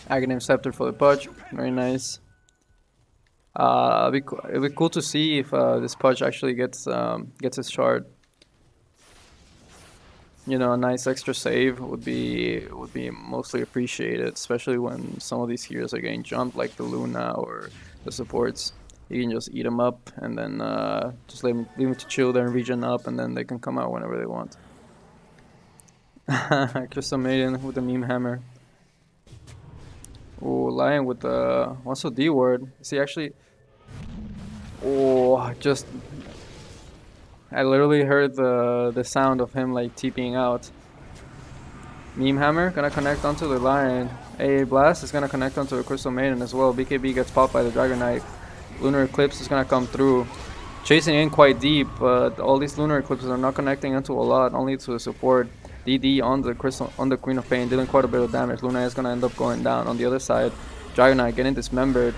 Aghanim Scepter for the Pudge, very nice. It'd be cool to see if this Pudge actually gets his shard. You know, a nice extra save would be mostly appreciated, especially when some of these heroes are getting jumped, like the Luna or the supports. You can just eat them up and then just leave them to chill there and regen up, and then they can come out whenever they want. Crystal Maiden with the meme hammer. Oh, Lion with the also D word. Is he actually? Oh, just I literally heard the sound of him like TPing out. Meme Hammer gonna connect onto the Lion. AA Blast is gonna connect onto the Crystal Maiden as well. BKB gets popped by the Dragon Knight. Lunar Eclipse is gonna come through. Chasing in quite deep, but all these Lunar Eclipses are not connecting into a lot, only to the support. DD on the Queen of Pain, dealing quite a bit of damage. Luna is gonna end up going down. On the other side, Dragon Knight getting dismembered,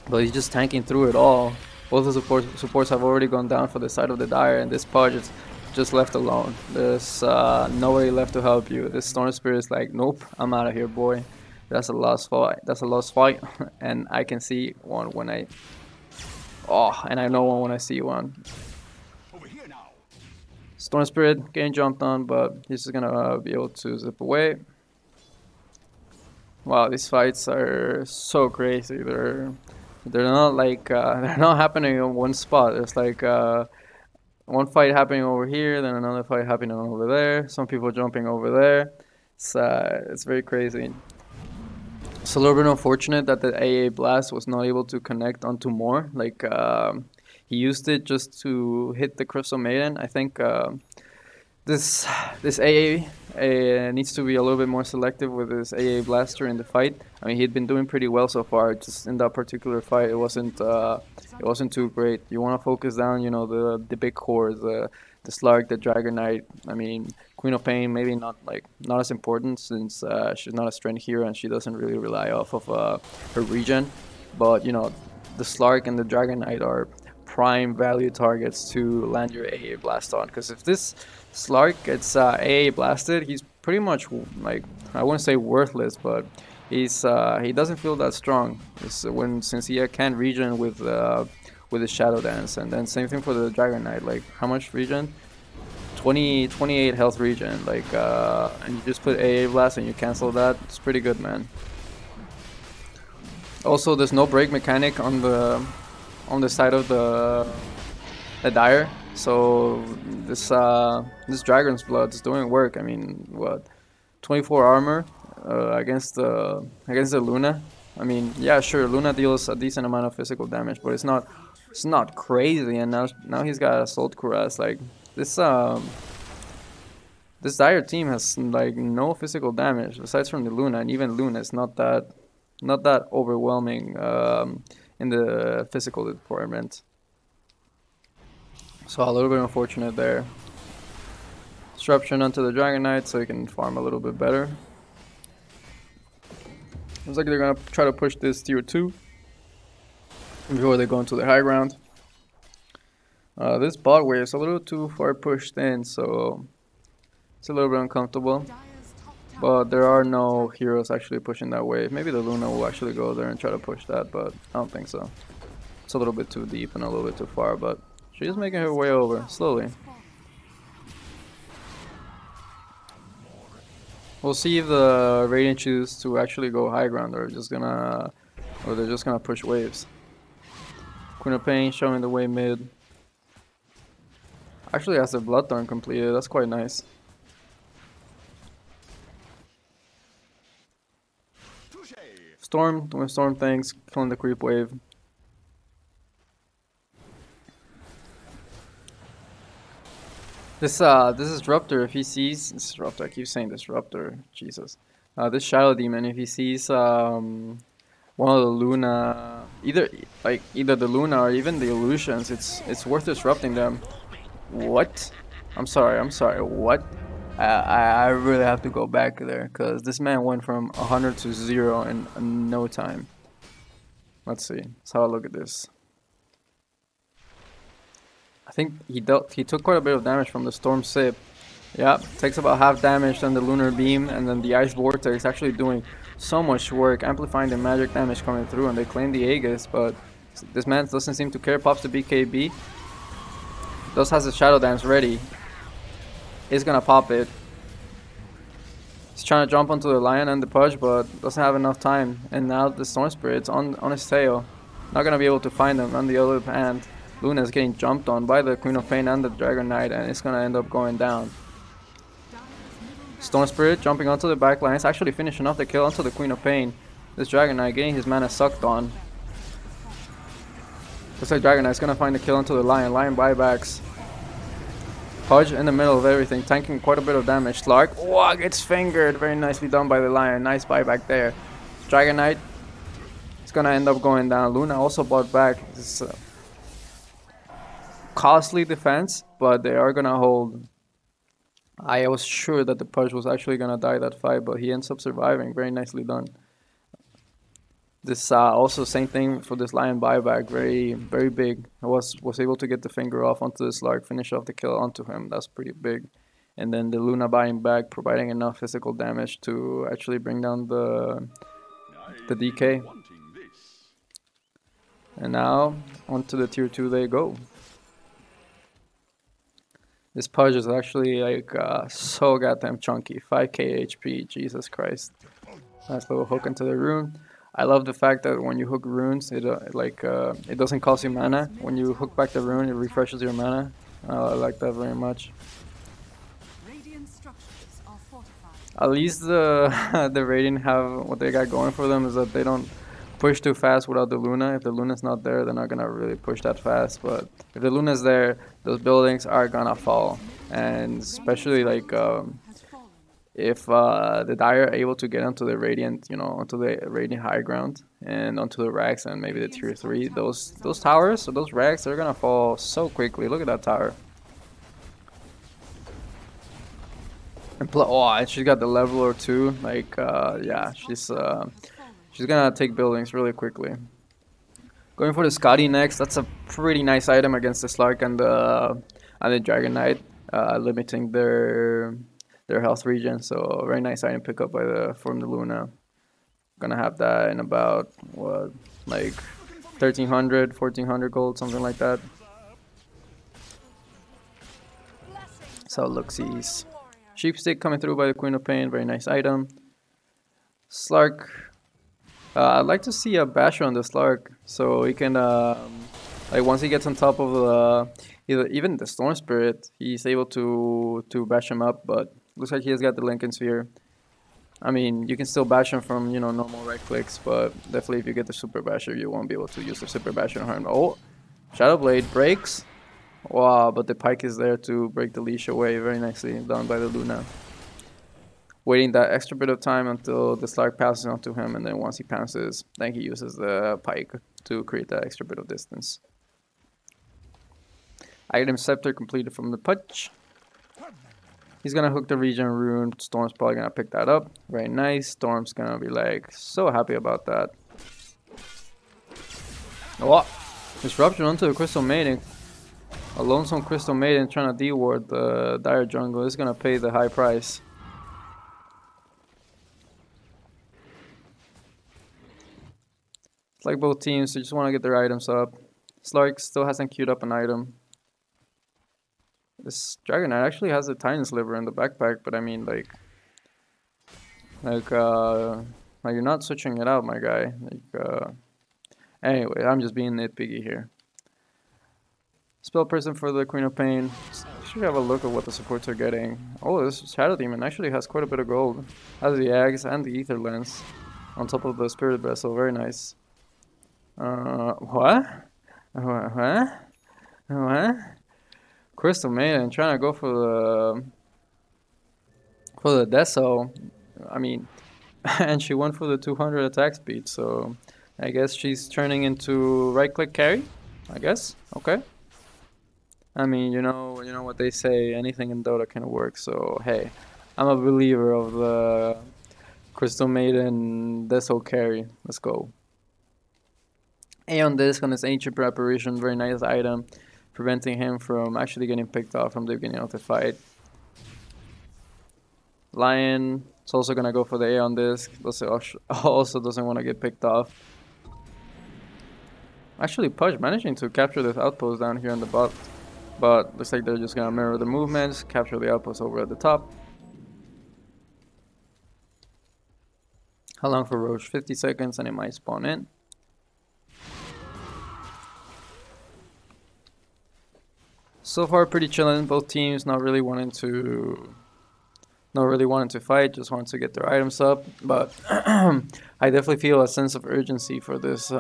but he's just tanking through it all. Both the supports have already gone down for the side of the Dire, and this Pudge is just left alone. There's nobody left to help you. This Storm Spirit is like, nope, I'm out of here, boy. That's a lost fight. That's a lost fight, and I can see one when I. Oh, and I know one when I see one. Storm Spirit getting jumped on, but he's just gonna be able to zip away. Wow, these fights are so crazy. They're not like they're not happening in one spot. There's like one fight happening over here, then another fight happening over there. Some people jumping over there. It's very crazy. It's a little bit unfortunate that the AA Blast was not able to connect onto more. Like he used it just to hit the Crystal Maiden. I think this AA needs to be a little bit more selective with his AA Blaster in the fight. I mean, he'd been doing pretty well so far. Just in that particular fight, it wasn't too great. You want to focus down, you know, the big cores, the Slark, the Dragon Knight. I mean, Queen of Pain maybe not as important since she's not a strength hero and she doesn't really rely off of her regen. But you know, the Slark and the Dragon Knight are prime value targets to land your AA Blast on, because if this Slark gets AA blasted, he's pretty much like, I wouldn't say worthless, but he doesn't feel that strong. Since he can't regen with his Shadow Dance, and then same thing for the Dragon Knight. Like, how much regen? 28 health regen. Like and you just put AA Blast and you cancel that. It's pretty good, man. Also, there's no break mechanic on the side of the Dire, so this Dragon's Blood is doing work. I mean, what, 24 armor against the Luna. I mean, yeah, sure, Luna deals a decent amount of physical damage, but it's not crazy. And now he's got Assault Cuirass. Like this Dire team has like no physical damage aside from the Luna, and even Luna is not that overwhelming in the physical department. So a little bit unfortunate there. Disruption onto the Dragon Knight so he can farm a little bit better. Looks like they're gonna try to push this tier 2 before they go into the high ground. This bot wave is a little too far pushed in, so it's a little bit uncomfortable. But there are no heroes actually pushing that wave. Maybe the Luna will actually go there and try to push that, but I don't think so. It's a little bit too deep and a little bit too far, but she's making her way over, slowly. We'll see if the Radiant choose to actually go high ground, or they're just gonna push waves. Queen of Pain showing the way mid. Actually has the Bloodthorn completed, that's quite nice. Storm, doing Storm things, killing the creep wave. This Disruptor, if he sees Disruptor, I keep saying Disruptor, Jesus. This Shadow Demon, if he sees one of the Luna, either the Luna or even the Illusions, it's worth disrupting them. What? I'm sorry. What? I really have to go back there because this man went from 100 to 0 in no time. Let's see. Let's have a look at this. I think he took quite a bit of damage from the Storm Sip. Yeah, takes about half damage on the Lunar Beam, and then the Ice Vortex actually doing so much work, amplifying the magic damage coming through, and they claim the Aegis, but this man doesn't seem to care. Pops the BKB. Thus has the Shadow Dance ready. He's gonna pop it. He's trying to jump onto the Lion and the Pudge, but doesn't have enough time. And now the Storm Spirit's on his tail. Not gonna be able to find him. On the other hand, Luna's getting jumped on by the Queen of Pain and the Dragon Knight, and it's gonna end up going down. Storm Spirit jumping onto the back line. It's actually finishing off the kill onto the Queen of Pain. This Dragon Knight getting his mana sucked on. Looks like Dragon Knight's gonna find the kill onto the Lion. Lion buybacks. Pudge in the middle of everything, tanking quite a bit of damage. Slark, wow, gets fingered. Very nicely done by the Lion. Nice buyback there. Dragon Knight is gonna end up going down. Luna also bought back. It's costly defense, but they are gonna hold. I was sure that the Pudge was actually gonna die that fight, but he ends up surviving. Very nicely done. This also same thing for this Lion buyback. Very big. I was able to get the finger off onto this Lark, finish off the kill onto him. That's pretty big. And then the Luna buying back, providing enough physical damage to actually bring down the DK. And now onto the tier 2 they go. This Pudge is actually like so goddamn chunky. 5k HP, Jesus Christ. Nice little hook into the rune. I love the fact that when you hook runes, it doesn't cost you mana. When you hook back the rune, it refreshes your mana. I like that very much. At least the the Radiant have what they got going for them is that they don't push too fast without the Luna. If the Luna's not there, they're not gonna really push that fast. But if the Luna's there, those buildings are gonna fall. And especially like if the Dire are able to get onto the Radiant, you know, onto the Radiant high ground and onto the racks and maybe the tier 3, those towers or those racks, they're gonna fall so quickly. Look at that tower. And and she's got the leveler too. Like yeah, she's gonna take buildings really quickly. Going for the Scotty next. That's a pretty nice item against the Slark and the Dragon Knight, limiting their health regen. So very nice item pickup from the Luna. Gonna have that in about what, like 1300, 1400 gold, something like that. So look-sees. Sheepstick coming through by the Queen of Pain. Very nice item. Slark. I'd like to see a basher on the Slark, so he can like once he gets on top of even the Storm Spirit, he's able to bash him up. But looks like he has got the Lincoln Sphere. I mean, you can still bash him from, you know, normal right clicks, but definitely if you get the Super Basher, you won't be able to use the Super Basher on him. Oh, Shadow Blade breaks. Wow, but the Pike is there to break the leash away. Very nicely done by the Luna. Waiting that extra bit of time until the Slark passes onto him, and then once he pounces, then he uses the Pike to create that extra bit of distance. Item Scepter completed from the Pudge. He's gonna hook the regen rune. Storm's probably gonna pick that up. Very nice. Storm's gonna be like so happy about that. Oh, disruption onto the Crystal Maiden. A lonesome Crystal Maiden trying to de-ward the Dire jungle is gonna pay the high price. It's like both teams, they just want to get their items up. Slark still hasn't queued up an item. This Dragon Knight actually has a Titan Sliver in the backpack, but I mean, like you're not switching it out, my guy. Anyway, I'm just being nitpicky here. Spell person for the Queen of Pain. Should have a look at what the supports are getting. Oh, this Shadow Demon actually has quite a bit of gold. Has the Axe and the Ether Lens on top of the Spirit Vessel. Very nice. What? What? Crystal Maiden trying to go for the Deso. I mean, and she went for the 200 attack speed. So I guess she's turning into right click carry. I guess. Okay. I mean, you know what they say. Anything in Dota can work. So hey, I'm a believer of the Crystal Maiden Deso carry. Let's go. Aeon Disc on his Ancient Preparation, very nice item, preventing him from actually getting picked off from the beginning of the fight. Lion is also gonna go for the Aeon Disc, also doesn't want to get picked off. Actually, Pudge managing to capture this outpost down here on the bot, but looks like they're just gonna mirror the movements, capture the outpost over at the top. How long for Roche? 50 seconds and it might spawn in. So far pretty chilling, both teams not really wanting to fight, just wanting to get their items up, but I definitely feel a sense of urgency for this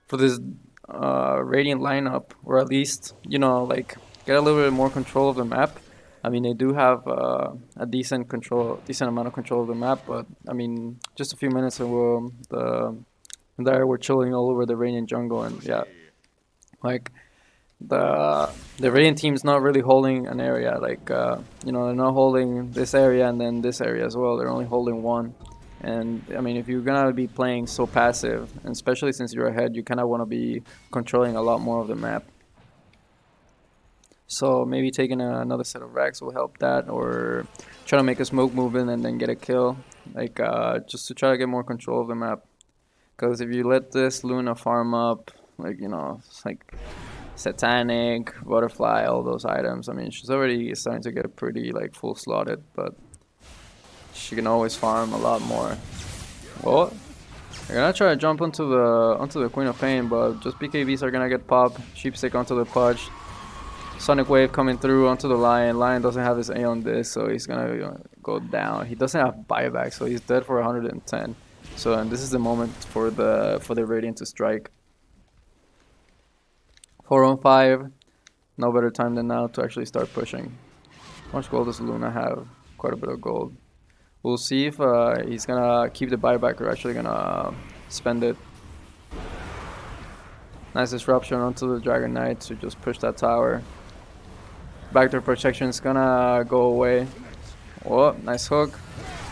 Radiant lineup, or at least, you know, like get a little bit more control of the map. I mean, they do have a decent amount of control of the map, but I mean, just a few minutes ago, there were chilling all over the Radiant jungle, and yeah, like the Radiant team's not really holding an area. Like you know, they're not holding this area and then this area as well. They're only holding one. And I mean, if you're gonna be playing so passive, and especially since you're ahead, you kind of want to be controlling a lot more of the map. So maybe taking another set of racks will help that, or try to make a smoke movement and then get a kill, like just to try to get more control of the map. Because if you let this Luna farm up, like, you know, it's like Satanic, Butterfly, all those items, I mean, she's already starting to get pretty like full slotted, but she can always farm a lot more. Well, they're gonna try to jump onto the Queen of Pain, but just BKBs are gonna get popped. Sheepstick onto the Pudge. Sonic Wave coming through onto the Lion. Lion doesn't have his A on this, so he's gonna go down. He doesn't have buyback, so he's dead for 110. So, and this is the moment for the Radiant to strike. 4 on 5. No better time than now to actually start pushing. How much gold does Luna have? Quite a bit of gold. We'll see if he's gonna keep the buyback or actually gonna spend it. Nice disruption onto the Dragon Knight to just push that tower. Backdoor protection is gonna go away. Oh, nice hook.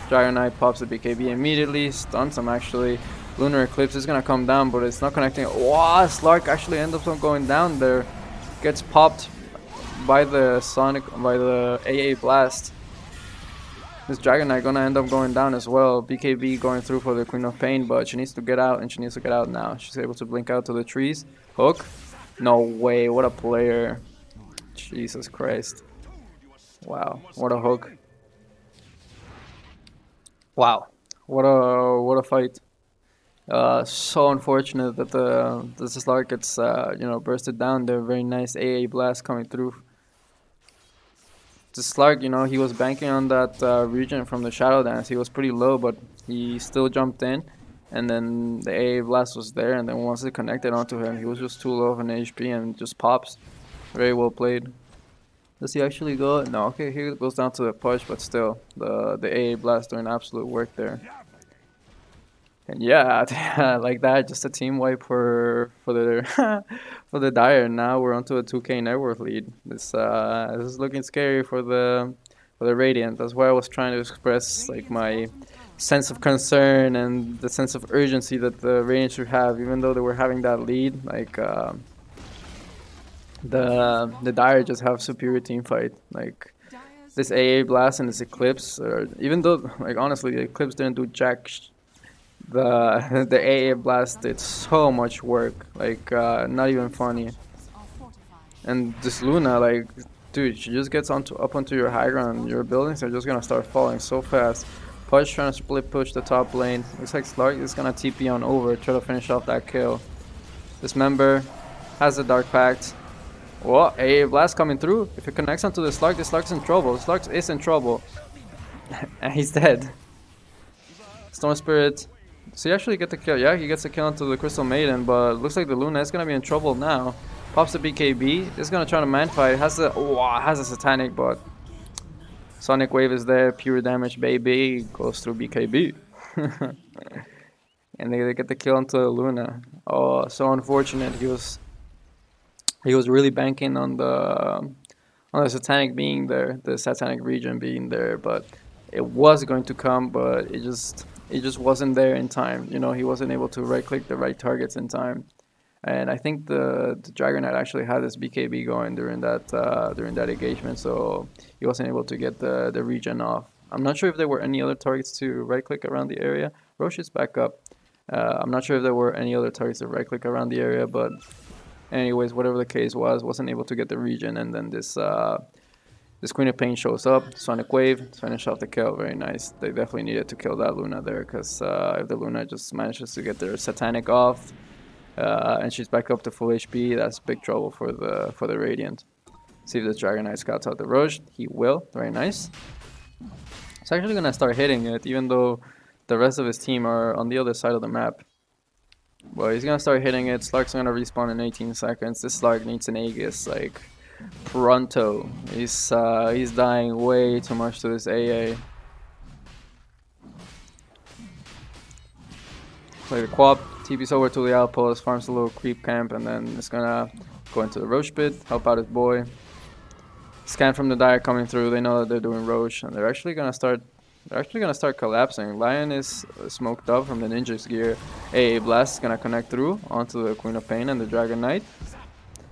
Dragon Knight pops the BKB immediately, stuns him actually. Lunar Eclipse is gonna come down, but it's not connecting. Wow, Slark actually ends up going down there. Gets popped by the AA Blast. This Dragon Knight gonna end up going down as well. BKB going through for the Queen of Pain, but she needs to get out, and she needs to get out now. She's able to blink out to the trees. Hook? No way, what a player. Jesus Christ. Wow, what a hook. Wow, what a fight. So unfortunate that the Slark gets you know, bursted down there. Very nice AA Blast coming through. The Slark, you know, he was banking on that region from the Shadow Dance. He was pretty low, but he still jumped in. And then the AA Blast was there, and then once it connected onto him, he was just too low of an HP and just pops. Very well played. Does he actually go? No, okay, he goes down to the push, but still, the AA Blast doing absolute work there. And yeah, like that, just a team wipe for the for the Dire. Now we're onto a 2K net worth lead. This is looking scary for the Radiant. That's why I was trying to express like my sense of concern and the sense of urgency that the Radiant should have, even though they were having that lead. Like the Dire just have superior team fight. Like this AA Blast and this Eclipse, even though like honestly the Eclipse didn't do jack. The AA Blast did so much work, like not even funny. And this Luna, like, dude, she just gets up onto your high ground. Your buildings are just gonna start falling so fast. Pudge trying to split push the top lane. Looks like Slark is gonna TP on over, try to finish off that kill. This member has the Dark Pact. Whoa, AA Blast coming through. If it connects onto the Slark's in trouble. Slark is in trouble. And he's dead. Storm Spirit. So he actually get the kill. Yeah, he gets the kill onto the Crystal Maiden, but looks like the Luna is gonna be in trouble now. Pops the BKB. Is gonna try to man fight. Has a Satanic, but Sonic Wave is there. Pure damage, baby. Goes through BKB. And they get the kill onto the Luna. Oh, so unfortunate. He was really banking on the Satanic being there, the Satanic region being there, but it was going to come, but it just It just wasn't there in time. You know, he wasn't able to right click the right targets in time. And I think the Dragon Knight actually had this BKB going during that engagement, so he wasn't able to get the regen off. I'm not sure if there were any other targets to right click around the area. Roche is back up. I'm not sure if there were any other targets to right click around the area, but anyways, whatever the case was, wasn't able to get the regen, and then this Queen of Pain shows up, Sonic Wave, finish off the kill, very nice. They definitely needed to kill that Luna there, because if the Luna just manages to get their Satanic off, and she's back up to full HP, that's big trouble for the Radiant. See if this Dragon Knight scouts out the Roche. He will, very nice. He's actually gonna start hitting it, even though the rest of his team are on the other side of the map. But he's gonna start hitting it. Slark's gonna respawn in 18 seconds. This Slark needs an Aegis, like, pronto. He's dying way too much to this AA. Play the Quap, TP's over to the outpost, farms a little creep camp, and then it's gonna go into the Roche pit, help out his boy. Scan from the Dire coming through. They know that they're doing Roche, and they're actually gonna start collapsing. Lion is smoked up from the Ninja's gear. AA Blast is gonna connect through onto the Queen of Pain and the Dragon Knight.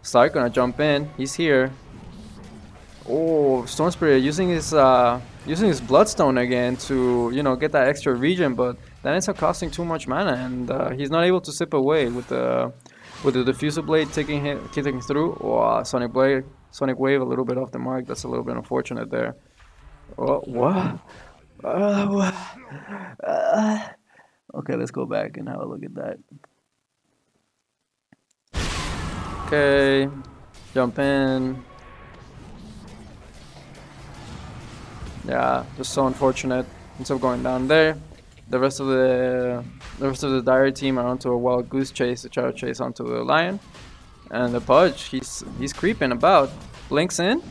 Stark gonna jump in. He's here. Oh, Storm Spirit using his Bloodstone again to, you know, get that extra regen, but that ends up costing too much mana, and he's not able to sip away with the Diffuser Blade kicking through. Oh, Sonic Wave a little bit off the mark. That's a little bit unfortunate there. Oh, what? Okay, let's go back and have a look at that. Okay, jump in. Yeah, just so unfortunate. Ends up going down there. The rest of the Dire team are onto a wild goose chase to try to chase onto the Lion. And the Pudge, he's creeping about. Blinks in.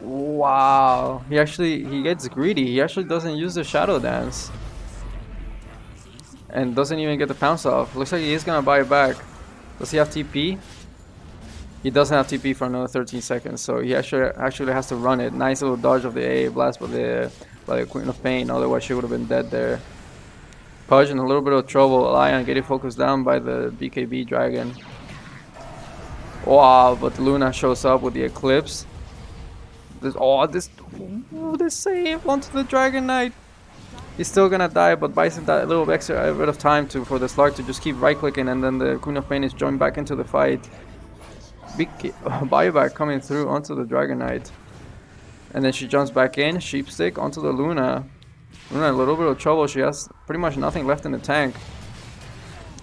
Wow, he gets greedy. He actually doesn't use the Shadow Dance. And doesn't even get the pounce off. Looks like he is gonna buy it back. Does he have TP? He doesn't have TP for another 13 seconds, so he actually has to run it. Nice little dodge of the AA Blast by the Queen of Pain, otherwise she would have been dead there. Pudge in a little bit of trouble. Lion getting focused down by the BKB Dragon. Wow, but Luna shows up with the Eclipse. This save onto the Dragon Knight. He's still gonna die, but buys him that little extra bit of time for the Slark to just keep right clicking, and then the Queen of Pain is joined back into the fight. Big buyback coming through onto the Dragon Knight. And then she jumps back in, Sheepstick onto the Luna. Luna in a little bit of trouble. She has pretty much nothing left in the tank.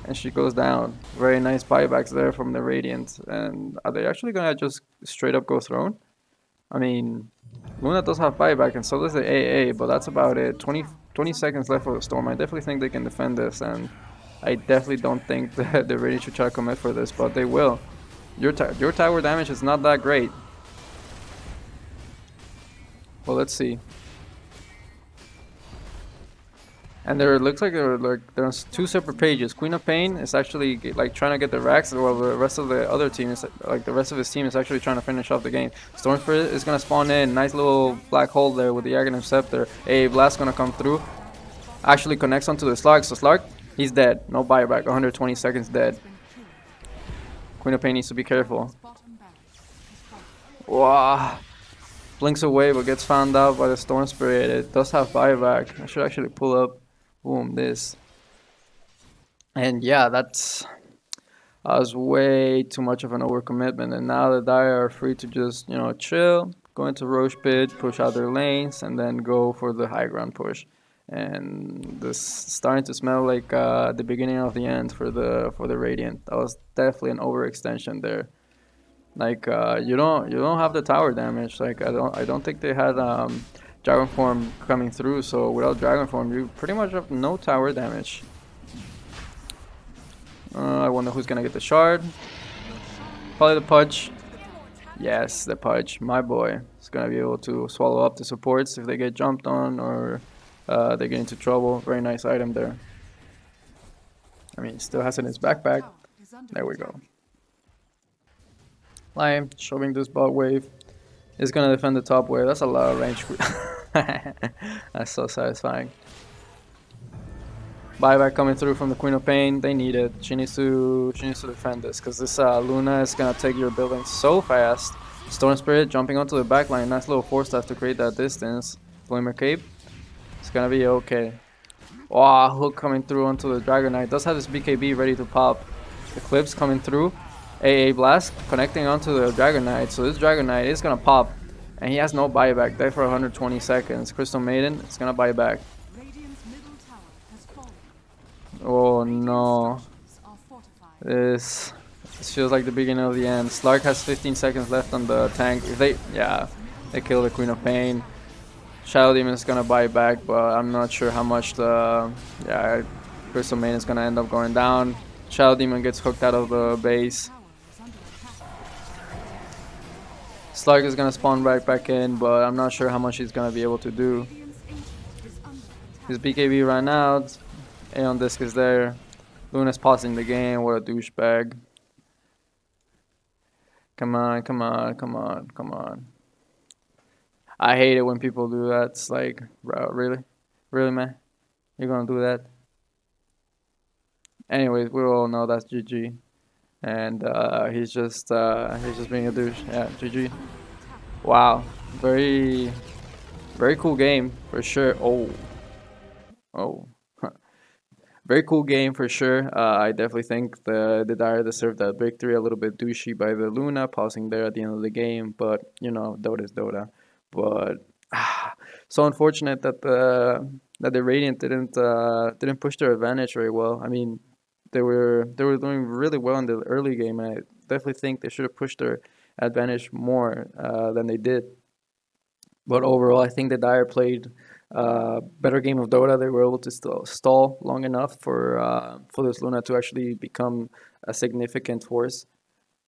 And she goes down. Very nice buybacks there from the Radiant. And are they actually gonna just straight up go Throne? I mean, Luna does have buyback and so does the AA, but that's about it. 20 seconds left for the Storm. I definitely think they can defend this, and I definitely don't think that they're ready to try to commit for this, but they will. Your tower damage is not that great. Well, let's see. And there looks like there's two separate pages. Queen of Pain is actually like trying to get the racks, while the rest of the other team is like the rest of his team is actually trying to finish off the game. Storm Spirit is gonna spawn in, nice little black hole there with the Aghanim Scepter. A Blast gonna come through. Actually connects onto the Slark. So Slark, he's dead. No buyback. 120 seconds dead. Queen of Pain needs to be careful. Wow. Blinks away but gets found out by the Storm Spirit. It does have buyback. I should actually pull up. Boom, this. And yeah, that was way too much of an overcommitment. And now the Dire are free to just, you know, chill, go into Roche Pit, push out their lanes, and then go for the high ground push. And this starting to smell like the beginning of the end for the Radiant. That was definitely an overextension there. Like you don't have the tower damage. Like I don't think they had Dragon Form coming through. So without Dragon Form, you pretty much have no tower damage. I wonder who's gonna get the shard. Probably the Pudge. Yes, the Pudge, my boy, is gonna be able to swallow up the supports if they get jumped on or they get into trouble. Very nice item there. I mean, still has it in his backpack. There we go. Lion showing this bot wave. Is gonna defend the top wave. That's a lot of range. That's so satisfying. Buyback coming through from the Queen of Pain. They need it. She needs to defend this because this Luna is gonna take your building so fast. Storm Spirit jumping onto the back line. Nice little force staff to create that distance. Flamer Cape. It's gonna be okay. Wow, hook coming through onto the Dragon Knight. Does have his BKB ready to pop. Eclipse coming through. AA Blast connecting onto the Dragon Knight. So this Dragon Knight is gonna pop. And he has no buyback. There for 120 seconds. Crystal Maiden is gonna buy back. Oh no. This feels like the beginning of the end. Slark has 15 seconds left on the tank. If they kill the Queen of Pain. Shadow Demon is gonna buy back, but I'm not sure how much the Crystal Maiden is gonna end up going down. Shadow Demon gets hooked out of the base. Slark is gonna spawn right back in, but I'm not sure how much he's gonna be able to do. His BKB ran out. Aeon Disc is there. Luna's pausing the game. What a douchebag. Come on, come on, come on, come on. I hate it when people do that. It's like, bro, really? Really, man? You're gonna do that? Anyways, we all know that's GG. And he's just being a douche. Yeah, GG. Wow. Very cool game for sure. Oh. Very cool game for sure. I definitely think the Dire deserved that victory. A little bit douchey by the Luna, pausing there at the end of the game. But you know, Dota is Dota. But so unfortunate that the Radiant didn't push their advantage very well. I mean, they were doing really well in the early game, and I definitely think they should have pushed their advantage more than they did. But overall, I think the Dire played better game of Dota. They were able to still stall long enough for this Luna to actually become a significant force.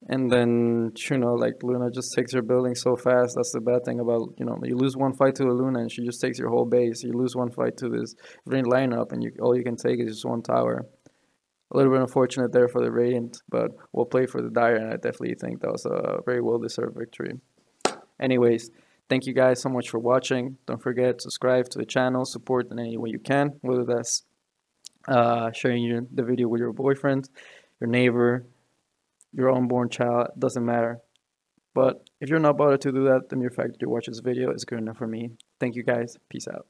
And then, you know, like Luna just takes your building so fast. That's the bad thing about, you know, you lose one fight to a Luna and she just takes your whole base. You lose one fight to this Ring lineup and all you can take is just one tower. A little bit unfortunate there for the Radiant, but we'll play for the Dire, and I definitely think that was a very well-deserved victory. Anyways, thank you guys so much for watching. Don't forget to subscribe to the channel, support in any way you can, whether that's sharing the video with your boyfriend, your neighbor, your unborn child, doesn't matter. But if you're not bothered to do that, the mere fact that you watch this video is good enough for me. Thank you guys. Peace out.